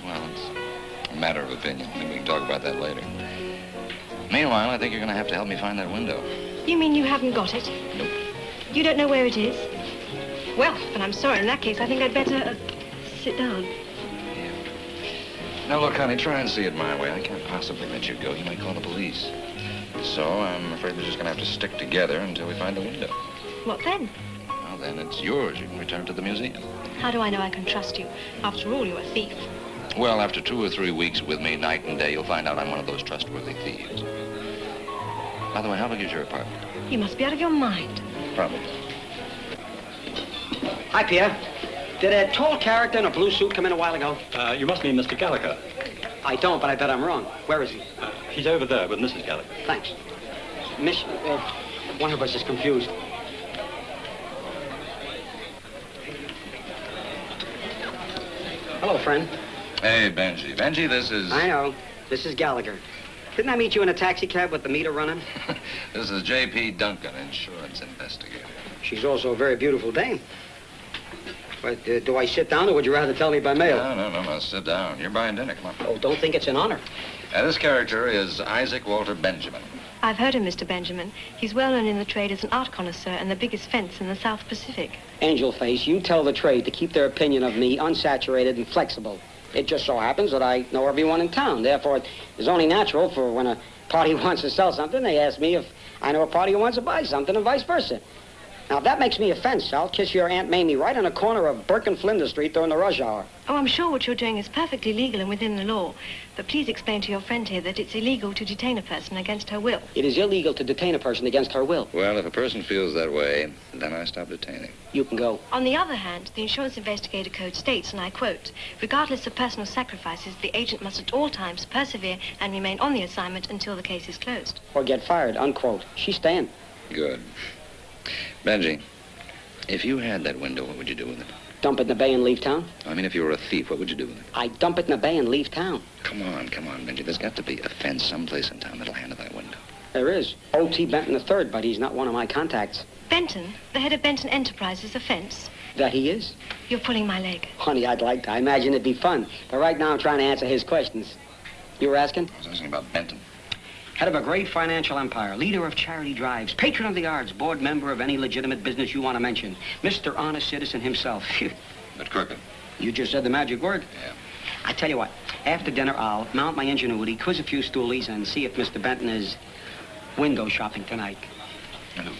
Well, it's a matter of opinion. Maybe we can talk about that later. Meanwhile, I think you're going to have to help me find that window. You mean you haven't got it? Nope. You don't know where it is? Well, but I'm sorry. In that case, I think I'd better sit down. Now, look, honey, try and see it my way. I can't possibly let you go. You might call the police. So I'm afraid we're just going to have to stick together until we find the window. What then? Well, then it's yours. You can return it to the museum. How do I know I can trust you? After all, you're a thief. Well, after 2 or 3 weeks with me, night and day, you'll find out I'm one of those trustworthy thieves. By the way, how big is your apartment? You must be out of your mind. Probably. Hi, Pierre. Did a tall character in a blue suit come in a while ago? You must mean Mr. Gallagher. I don't, but I bet I'm wrong. Where is he? He's over there with Mrs. Gallagher. Thanks. One of us is confused. Hello, friend. Hey, Benji. Benji, this is... I know. This is Gallagher. Didn't I meet you in a taxi cab with the meter running? This is J.P. Duncan, insurance investigator. She's also a very beautiful dame. But do I sit down, or would you rather tell me by mail? No. Sit down. You're buying dinner. Come on. Oh, don't think it's an honor. This character is Isaac Walter Benjamin. I've heard of Mr. Benjamin. He's well known in the trade as an art connoisseur and the biggest fence in the South Pacific. Angel Face, you tell the trade to keep their opinion of me unsaturated and flexible. It just so happens that I know everyone in town. Therefore, it's only natural for when a party wants to sell something, they ask me if I know a party who wants to buy something and vice versa. Now, if that makes me a fence, I'll kiss your Aunt Mamie right on the corner of Burke and Flinders Street during the rush hour. Oh, I'm sure what you're doing is perfectly legal and within the law. But please explain to your friend here that it's illegal to detain a person against her will. It is illegal to detain a person against her will. Well, if a person feels that way, then I stop detaining. You can go. On the other hand, the Insurance Investigator Code states, and I quote, regardless of personal sacrifices, the agent must at all times persevere and remain on the assignment until the case is closed. Or get fired, unquote. She's staying. Good. Benji, if you had that window, what would you do with it? Dump it in the bay and leave town? I mean, if you were a thief, what would you do with it? I'd dump it in the bay and leave town. Come on, Benji. There's got to be a fence someplace in town that'll handle that window. There is. O.T. Benton III, but he's not one of my contacts. Benton, the head of Benton Enterprises, a fence. That he is? You're pulling my leg. Honey, I'd like to. I imagine it'd be fun. But right now I'm trying to answer his questions. You were asking? I was asking about Benton. Head of a great financial empire, leader of charity drives, patron of the arts, board member of any legitimate business you want to mention. Mr. Honest Citizen himself. But crooked. You just said the magic word. Yeah. I tell you what, after dinner I'll mount my ingenuity, quiz a few stoolies, and see if Mr. Benton is window shopping tonight. Hello.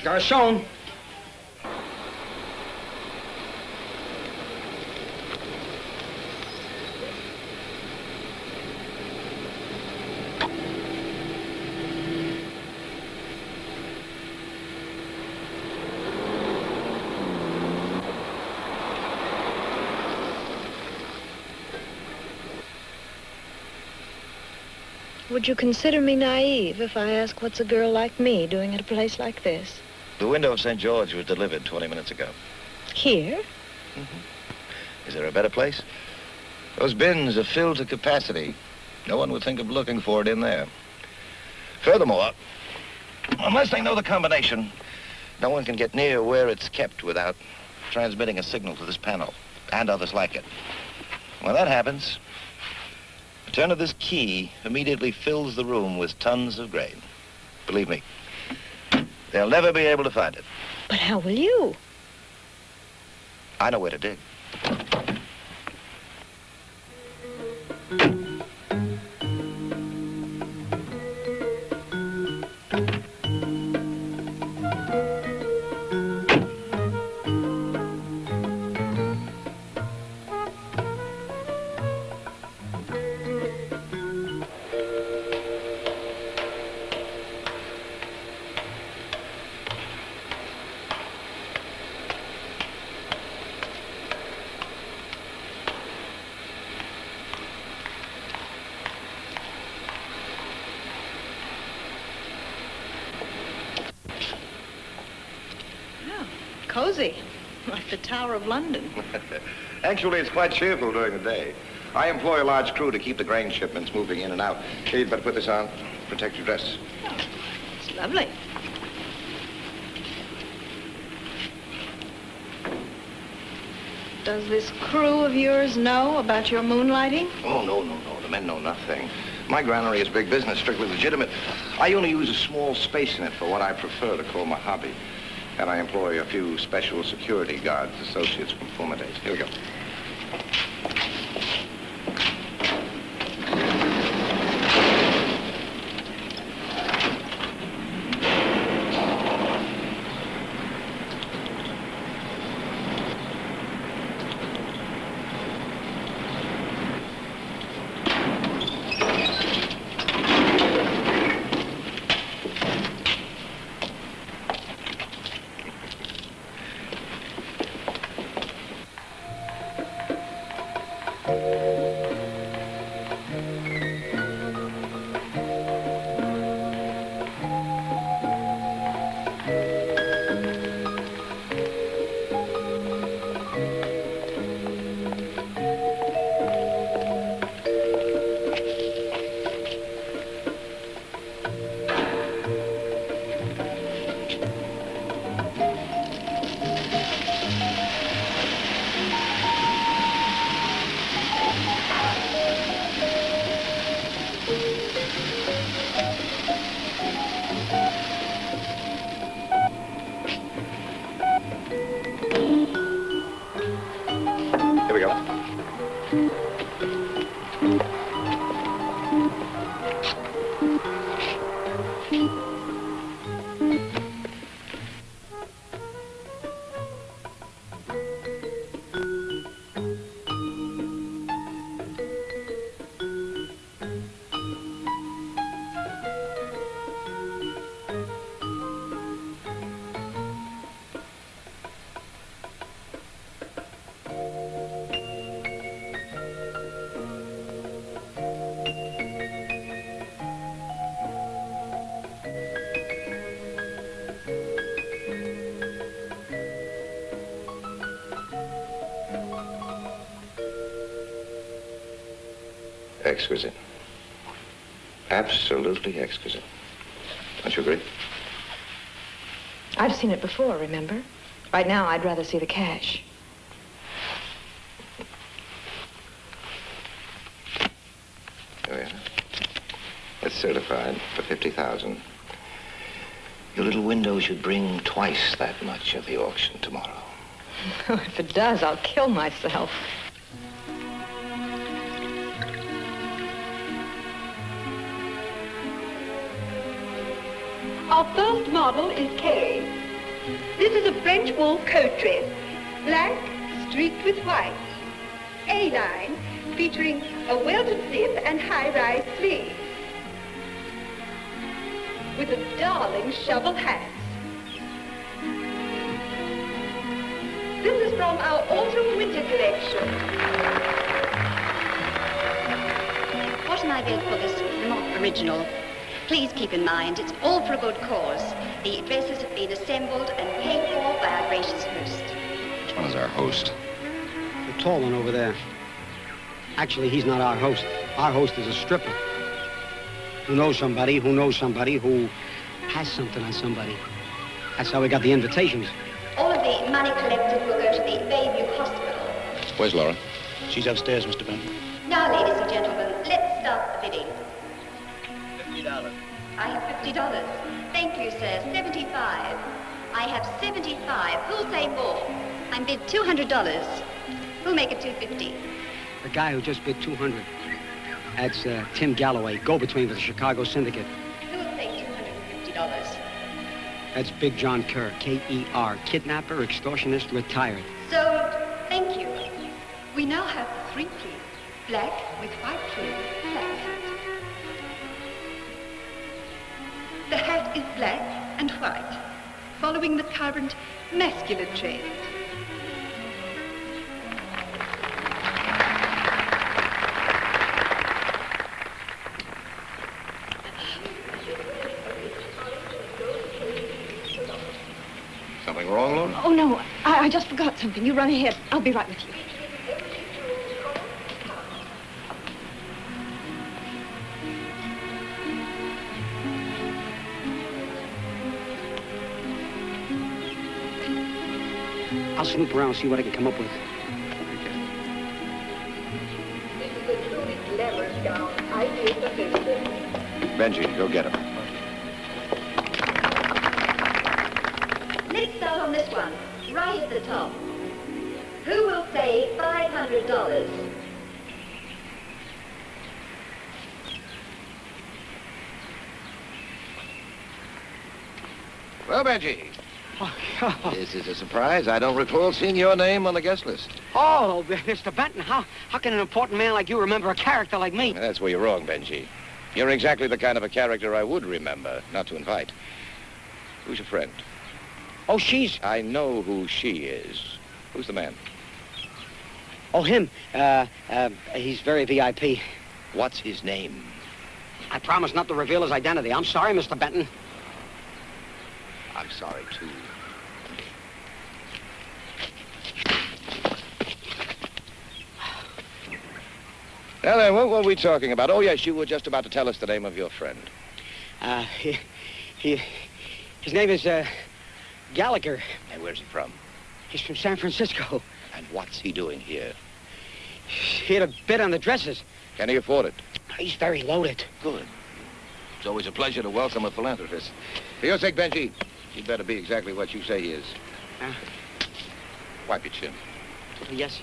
Garçon! Would you consider me naive if I ask what's a girl like me doing at a place like this? The window of St. George was delivered 20 minutes ago. Here? Mm-hmm. Is there a better place? Those bins are filled to capacity. No one would think of looking for it in there. Furthermore, unless they know the combination, no one can get near where it's kept without transmitting a signal to this panel and others like it. When that happens, the turn of this key immediately fills the room with tons of grain. Believe me, they'll never be able to find it. But how will you? I know where to dig. Cozy, like the Tower of London. Actually, it's quite cheerful during the day. I employ a large crew to keep the grain shipments moving in and out. Here, you'd better put this on. Protect your dress. Oh, it's lovely. Does this crew of yours know about your moonlighting? Oh, no. The men know nothing. My granary is big business, strictly legitimate. I only use a small space in it for what I prefer to call my hobby. And I employ a few special security guards, associates from former days. Here we go. Exquisite. Absolutely exquisite. Don't you agree? I've seen it before, remember? Right now, I'd rather see the cash. Oh, yeah. It's certified for 50,000. Your little window should bring twice that much at the auction tomorrow. If it does, I'll kill myself. Our first model is Carrie. This is a French wool coat dress, black streaked with white. A-line, featuring a welted zip and high-rise sleeves. With a darling shovel hat. This is from our autumn-winter collection. What am I bid for this not original? Please keep in mind, it's all for a good cause. The dresses have been assembled and paid for by our gracious host. Which one is our host? The tall one over there. Actually, he's not our host. Our host is a stripper who knows somebody who has something on somebody. That's how we got the invitations. All of the money collected will go to the Bayview Hospital. Where's Laura? She's upstairs, Mr. Benton. Now, ladies and gentlemen, let's start the bidding. $50. I have $50. Thank you, sir. 75. I have 75. Who'll say more? I'm bid $200. Who'll make it 250? The guy who just bid 200. That's Tim Galloway, go-between for the Chicago Syndicate. Who'll say $250? That's Big John Kerr, K-E-R, kidnapper, extortionist, retired. Sold. Thank you. We now have the three-piece, black with white trim, flat hat. The hat is black and white, following the current masculine trend. Something wrong, Laura? Oh, no, I just forgot something. You run ahead. I'll be right with you. I'll snoop around and see what I can come up with. This is a truly glamorous gown, ideal for hostess. Benji, go get him. Let's start on this one, right at the top. Who will say $500? Well, Benji. This is a surprise. I don't recall seeing your name on the guest list. Oh, Mr. Benton, how can an important man like you remember a character like me? That's where you're wrong, Benji. You're exactly the kind of a character I would remember, not to invite. Who's your friend? Oh, she's... I know who she is. Who's the man? Oh, him. He's very VIP. What's his name? I promise not to reveal his identity. I'm sorry, Mr. Benton. I'm sorry, too. Now then, what were we talking about? Oh, yes, you were just about to tell us the name of your friend. His name is, Gallagher. And where's he from? He's from San Francisco. And what's he doing here? He had a bid on the dresses. Can he afford it? He's very loaded. Good. It's always a pleasure to welcome a philanthropist. For your sake, Benji, he'd better be exactly what you say he is. Wipe your chin. Yes,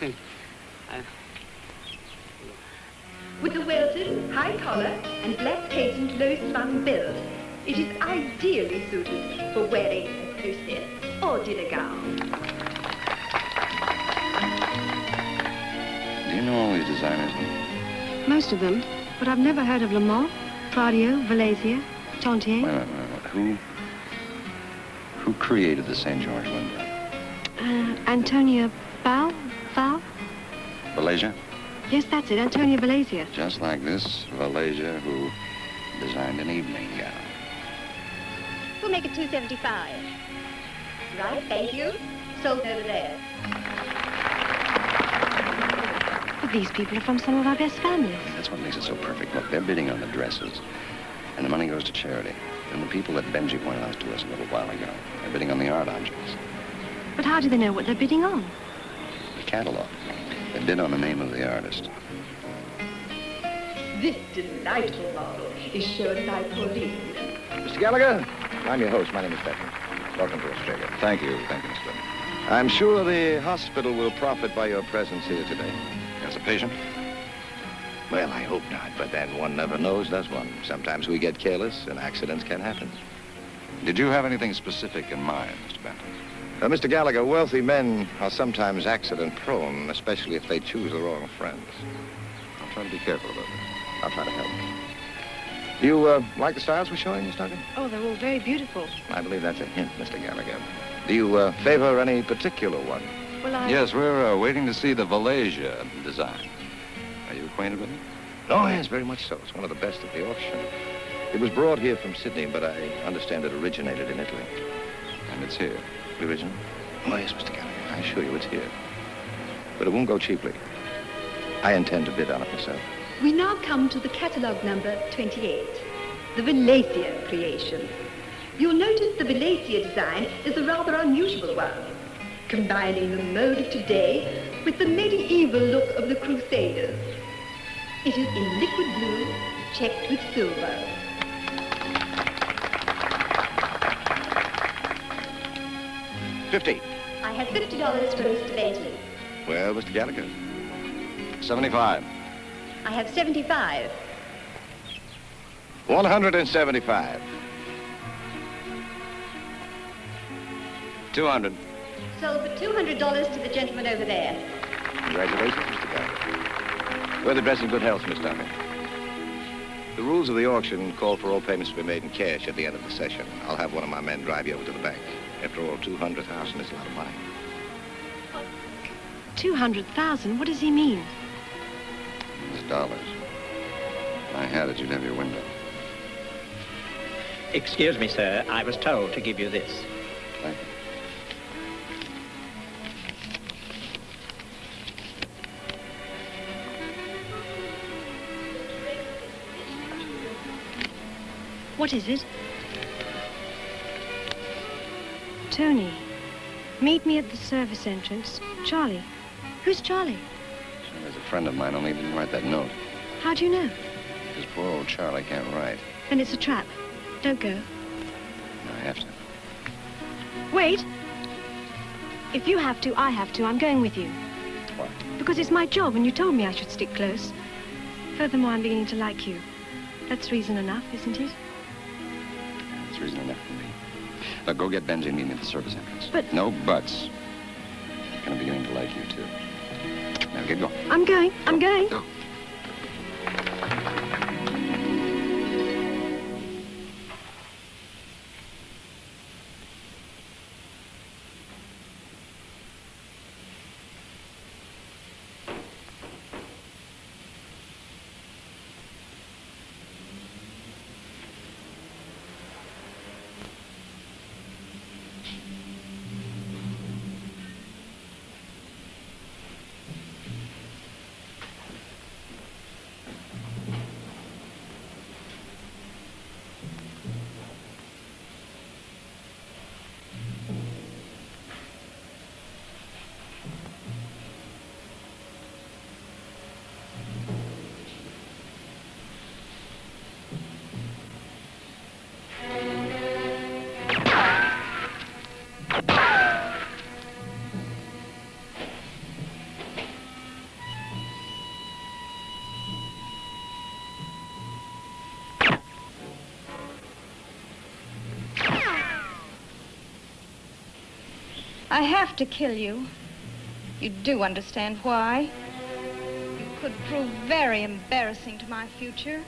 sir. With a welted, high collar, and black patent low-slung build, it is ideally suited for wearing as hostess or dinner gown. Do you know all these designers? Most of them, but I've never heard of Lamont, Pradio, Valencia, Tontier. Wait a minute. Who created the St. George window? Antonia Val? Valencia? Yes, that's it, Antonia Valencia. Just like this Valencia who designed an evening gown. Who'll make it 275? Right, thank you. Sold over there. But these people are from some of our best families. That's what makes it so perfect. Look, they're bidding on the dresses, and the money goes to charity. And the people that Benji pointed out to us a little while ago, they're bidding on the art objects. But how do they know what they're bidding on? The catalog. They bid on the name of the artist. This delightful model is shown by Pauline. Mr. Gallagher, I'm your host. My name is Beckman. Welcome to Australia. Thank you, Mr. Beckman. I'm sure the hospital will profit by your presence here today. As a patient? Well, I hope not, but then one never knows, does one? Sometimes we get careless and accidents can happen. Did you have anything specific in mind, Mr. Benton? Mr. Gallagher, wealthy men are sometimes accident-prone, especially if they choose the wrong friends. I'll try to be careful about this. I'll try to help. You like the styles we're showing, Miss Duncan? Oh, they're all very beautiful. I believe that's a hint, Mr. Gallagher. Do you favor any particular one? Well, Yes, we're waiting to see the Valesia design. Are you acquainted with it? Oh, yes, very much so. It's one of the best at the auction. It was brought here from Sydney, but I understand it originated in Italy. And it's here. The original? Oh, yes, Mr. Gallagher. I assure you it's here. But it won't go cheaply. I intend to bid on it myself. We now come to the catalogue number 28, the Valencia creation. You'll notice the Valencia design is a rather unusual one, combining the mode of today with the medieval look of the Crusaders. It is in liquid blue, checked with silver. $50. I have $50 for Mr. Benton. Well, Mr. Gallagher. 75. I have 75. 175. 200. Sold for $200 to the gentleman over there. Congratulations, Mr. Gallagher. We're the dress in good health, Miss Duncan. The rules of the auction call for all payments to be made in cash at the end of the session. I'll have one of my men drive you over to the bank. After all, 200,000 is a lot of money. 200,000? What does he mean? It's dollars. I had it, you'd have your window. Excuse me, sir. I was told to give you this. Thank you. What is it? Tony, meet me at the service entrance. Charlie. Who's Charlie? Charlie's a friend of mine, only he didn't write that note. How do you know? Because poor old Charlie can't write. Then it's a trap. Don't go. No, I have to. Wait. If you have to, I have to. I'm going with you. Why? Because it's my job and you told me I should stick close. Furthermore, I'm beginning to like you. That's reason enough, isn't it? That's reason enough for me. Now, go get Benji and meet me at the service entrance. But... No buts. I'm kind of beginning to like you, too. Now, get going. I'm going. I'm going. Go. I have to kill you. You do understand why? You could prove very embarrassing to my future.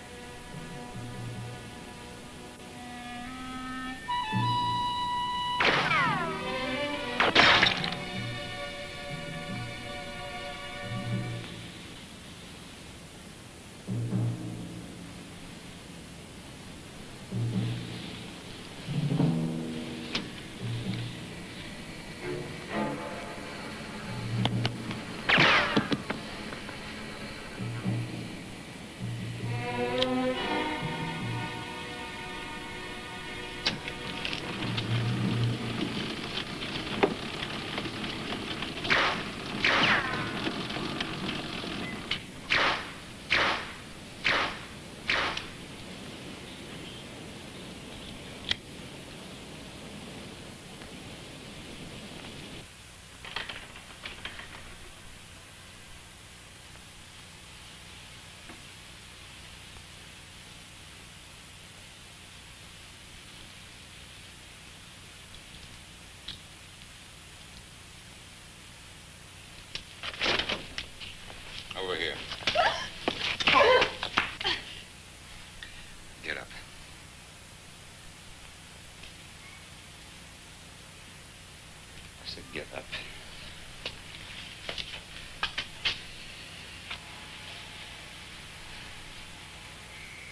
Get up. I said get up.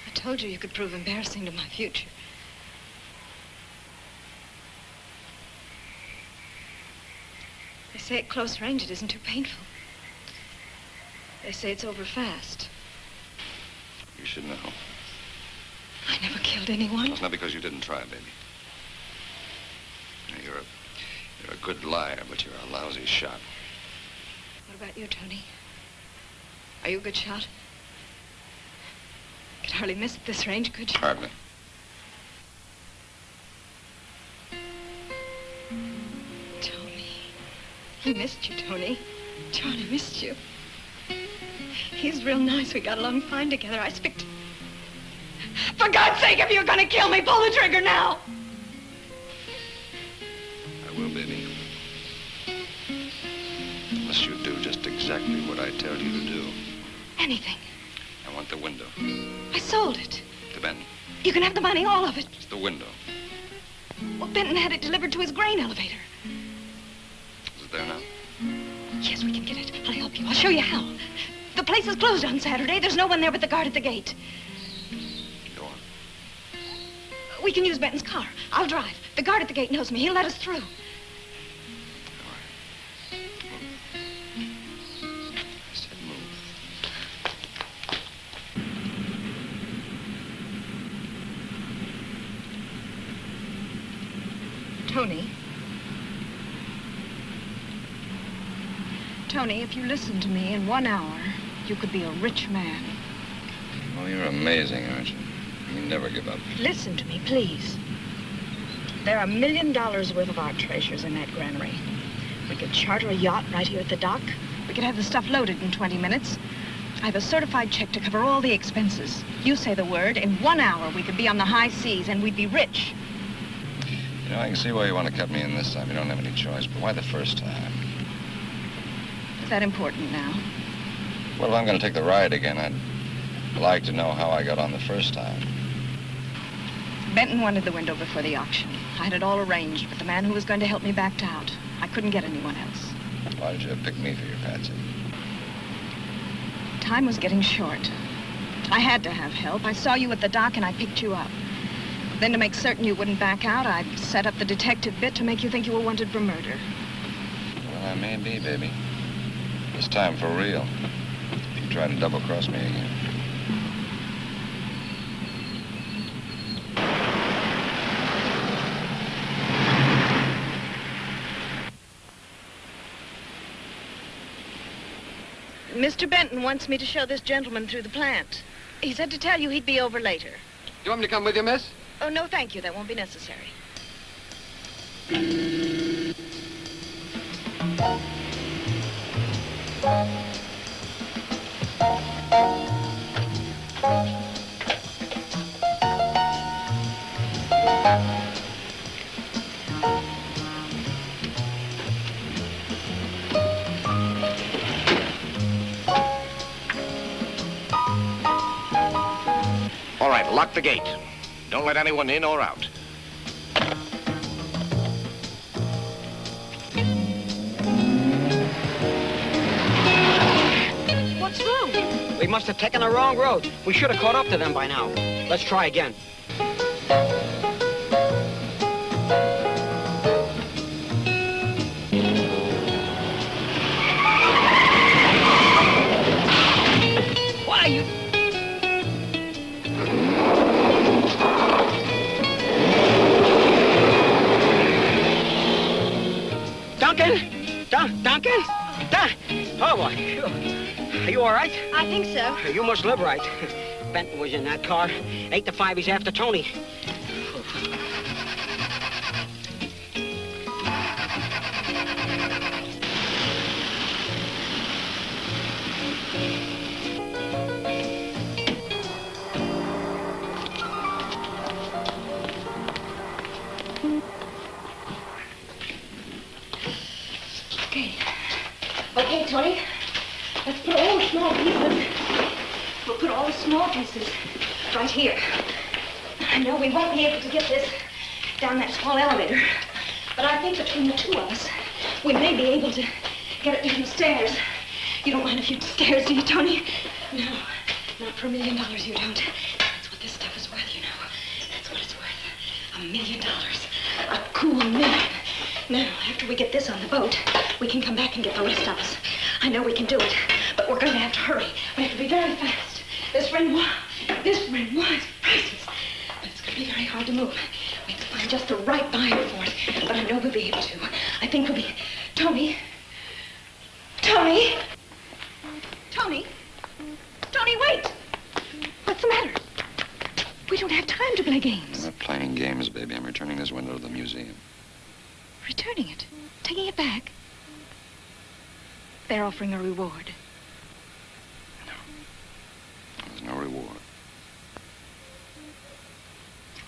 I told you could prove embarrassing to my future. They say at close range it isn't too painful. They say it's over fast. You should know. I never killed anyone. It's not because you didn't try, baby. You're a good liar, but you're a lousy shot. What about you, Tony? Are you a good shot? Could hardly miss at this range, could you? Hardly. I missed you, Tony. Johnny missed you. He's real nice. We got along fine together. I expect... For God's sake, if you're gonna kill me, pull the trigger now! I will, baby. Unless you do just exactly what I tell you to do. Anything. I want the window. I sold it. To Benton. You can have the money, all of it. It's the window. Well, Benton had it delivered to his grain elevator. Is it there now? Yes, we can get it. I'll help you. I'll show you how. The place is closed on Saturday. There's no one there but the guard at the gate. Go on. We can use Benton's car. I'll drive. The guard at the gate knows me. He'll let us through. I said move. Tony. Tony, if you listen to me in 1 hour, you could be a rich man. Oh, you're amazing, aren't you? You never give up. Listen to me, please. There are $1 million worth of art treasures in that granary. We could charter a yacht right here at the dock. We could have the stuff loaded in 20 minutes. I have a certified check to cover all the expenses. You say the word, in 1 hour we could be on the high seas and we'd be rich. You know, I can see why you want to cut me in this time. You don't have any choice, but why the first time? Is that important now? Well, if I'm going to take the ride again, I'd like to know how I got on the first time. Benton wanted the window before the auction. I had it all arranged, but the man who was going to help me backed out. I couldn't get anyone else. Why did you pick me for your patsy? Time was getting short. I had to have help. I saw you at the dock and I picked you up. Then to make certain you wouldn't back out, I set up the detective bit to make you think you were wanted for murder. Well, I may be, baby. This time for real. If you try to double-cross me again. Mr. Benton wants me to show this gentleman through the plant. He said to tell you he'd be over later. Do you want me to come with you, miss? Oh, no, thank you. That won't be necessary. All right, lock the gate. Don't let anyone in or out. What's wrong? We must have taken the wrong road. We should have caught up to them by now. Let's try again. Why are you... Duncan? Oh, boy. Are you all right? I think so. You must live right. Benton was in that car. 8 to 5, he's after Tony. Okay, Tony. Let's put all the small pieces. We'll put all the small pieces right here. I know we won't be able to get this down that small elevator, but I think between the two of us, we may be able to get it down the stairs. You don't mind a few stairs, do you, Tony? No, not for $1 million, you don't. That's what this stuff is worth, you know. That's what it's worth. $1 million. A cool million. Now, after we get this on the boat, we can come back and get the rest of us. I know we can do it, but we're going to have to hurry. We have to be very fast. This Renoir is priceless, but it's going to be very hard to move. We have to find just the right buyer for it, but I know we'll be able to. I think we'll be... Tony? Tony? Tony? Tony, wait! What's the matter? We don't have time to play games. I'm not playing games, baby. I'm returning this window to the museum. Returning it? Taking it back? They're offering a reward. There's no reward.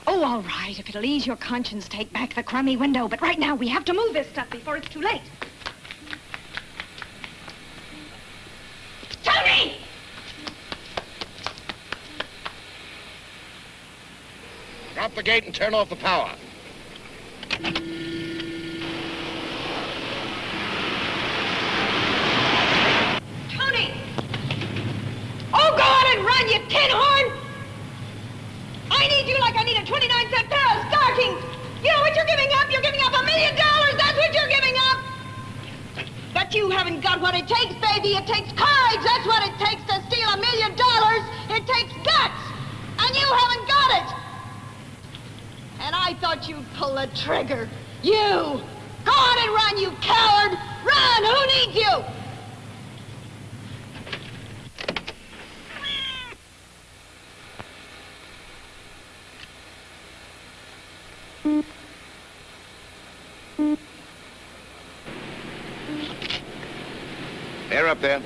Oh, all right. If it'll ease your conscience, take back the crummy window. But right now, we have to move this stuff before it's too late. Tony! Drop the gate and turn off the power. Tony! Oh, go on and run, you tin horn! I need you like I need a 29-cent pair of stockings! You know what you're giving up? You're giving up $1 million! That's what you're giving up! But you haven't got what it takes, baby. It takes courage. That's what it takes to steal $1 million. It takes guts. And you haven't got it. And I thought you'd pull the trigger. You! Go on and run, you coward! Run! Who needs you? Air up there.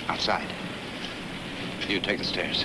Outside. You take the stairs.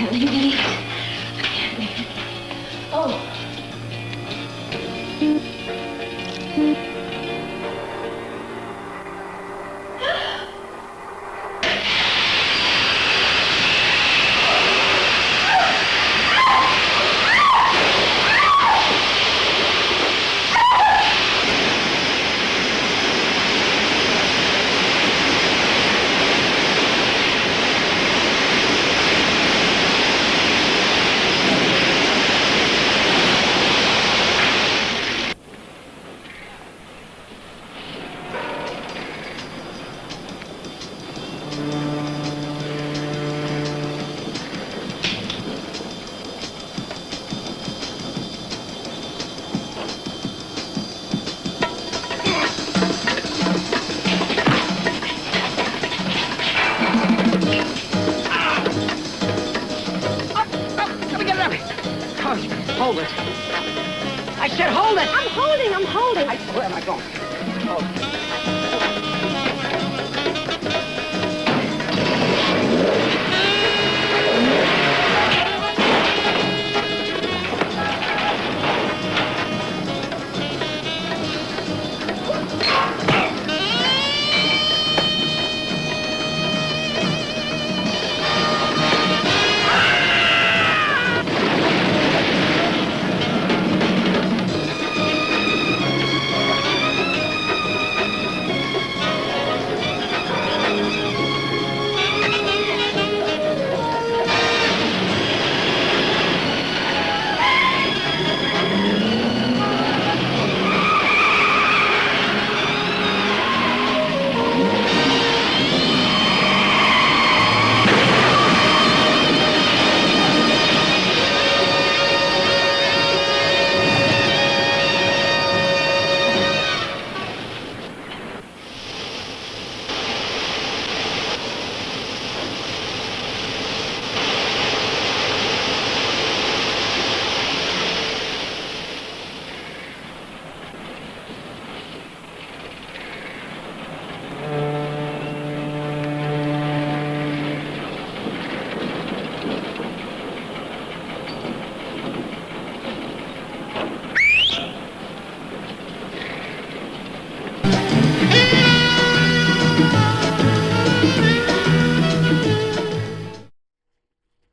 can't leave any. I can't leave it. Oh. Hold it. I said hold it! I'm holding. Where am I going? Oh.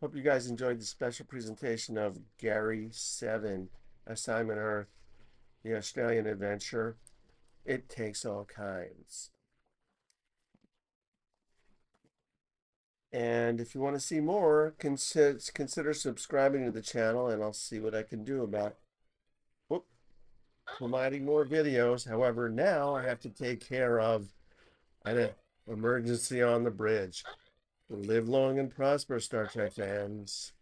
Hope you guys enjoyed the special presentation of Gary 7, Assignment Earth, the Australian adventure. It takes all kinds. And if you want to see more, consider subscribing to the channel, and I'll see what I can do about providing more videos. However, now I have to take care of an emergency on the bridge. Live long and prosper, Star Trek fans.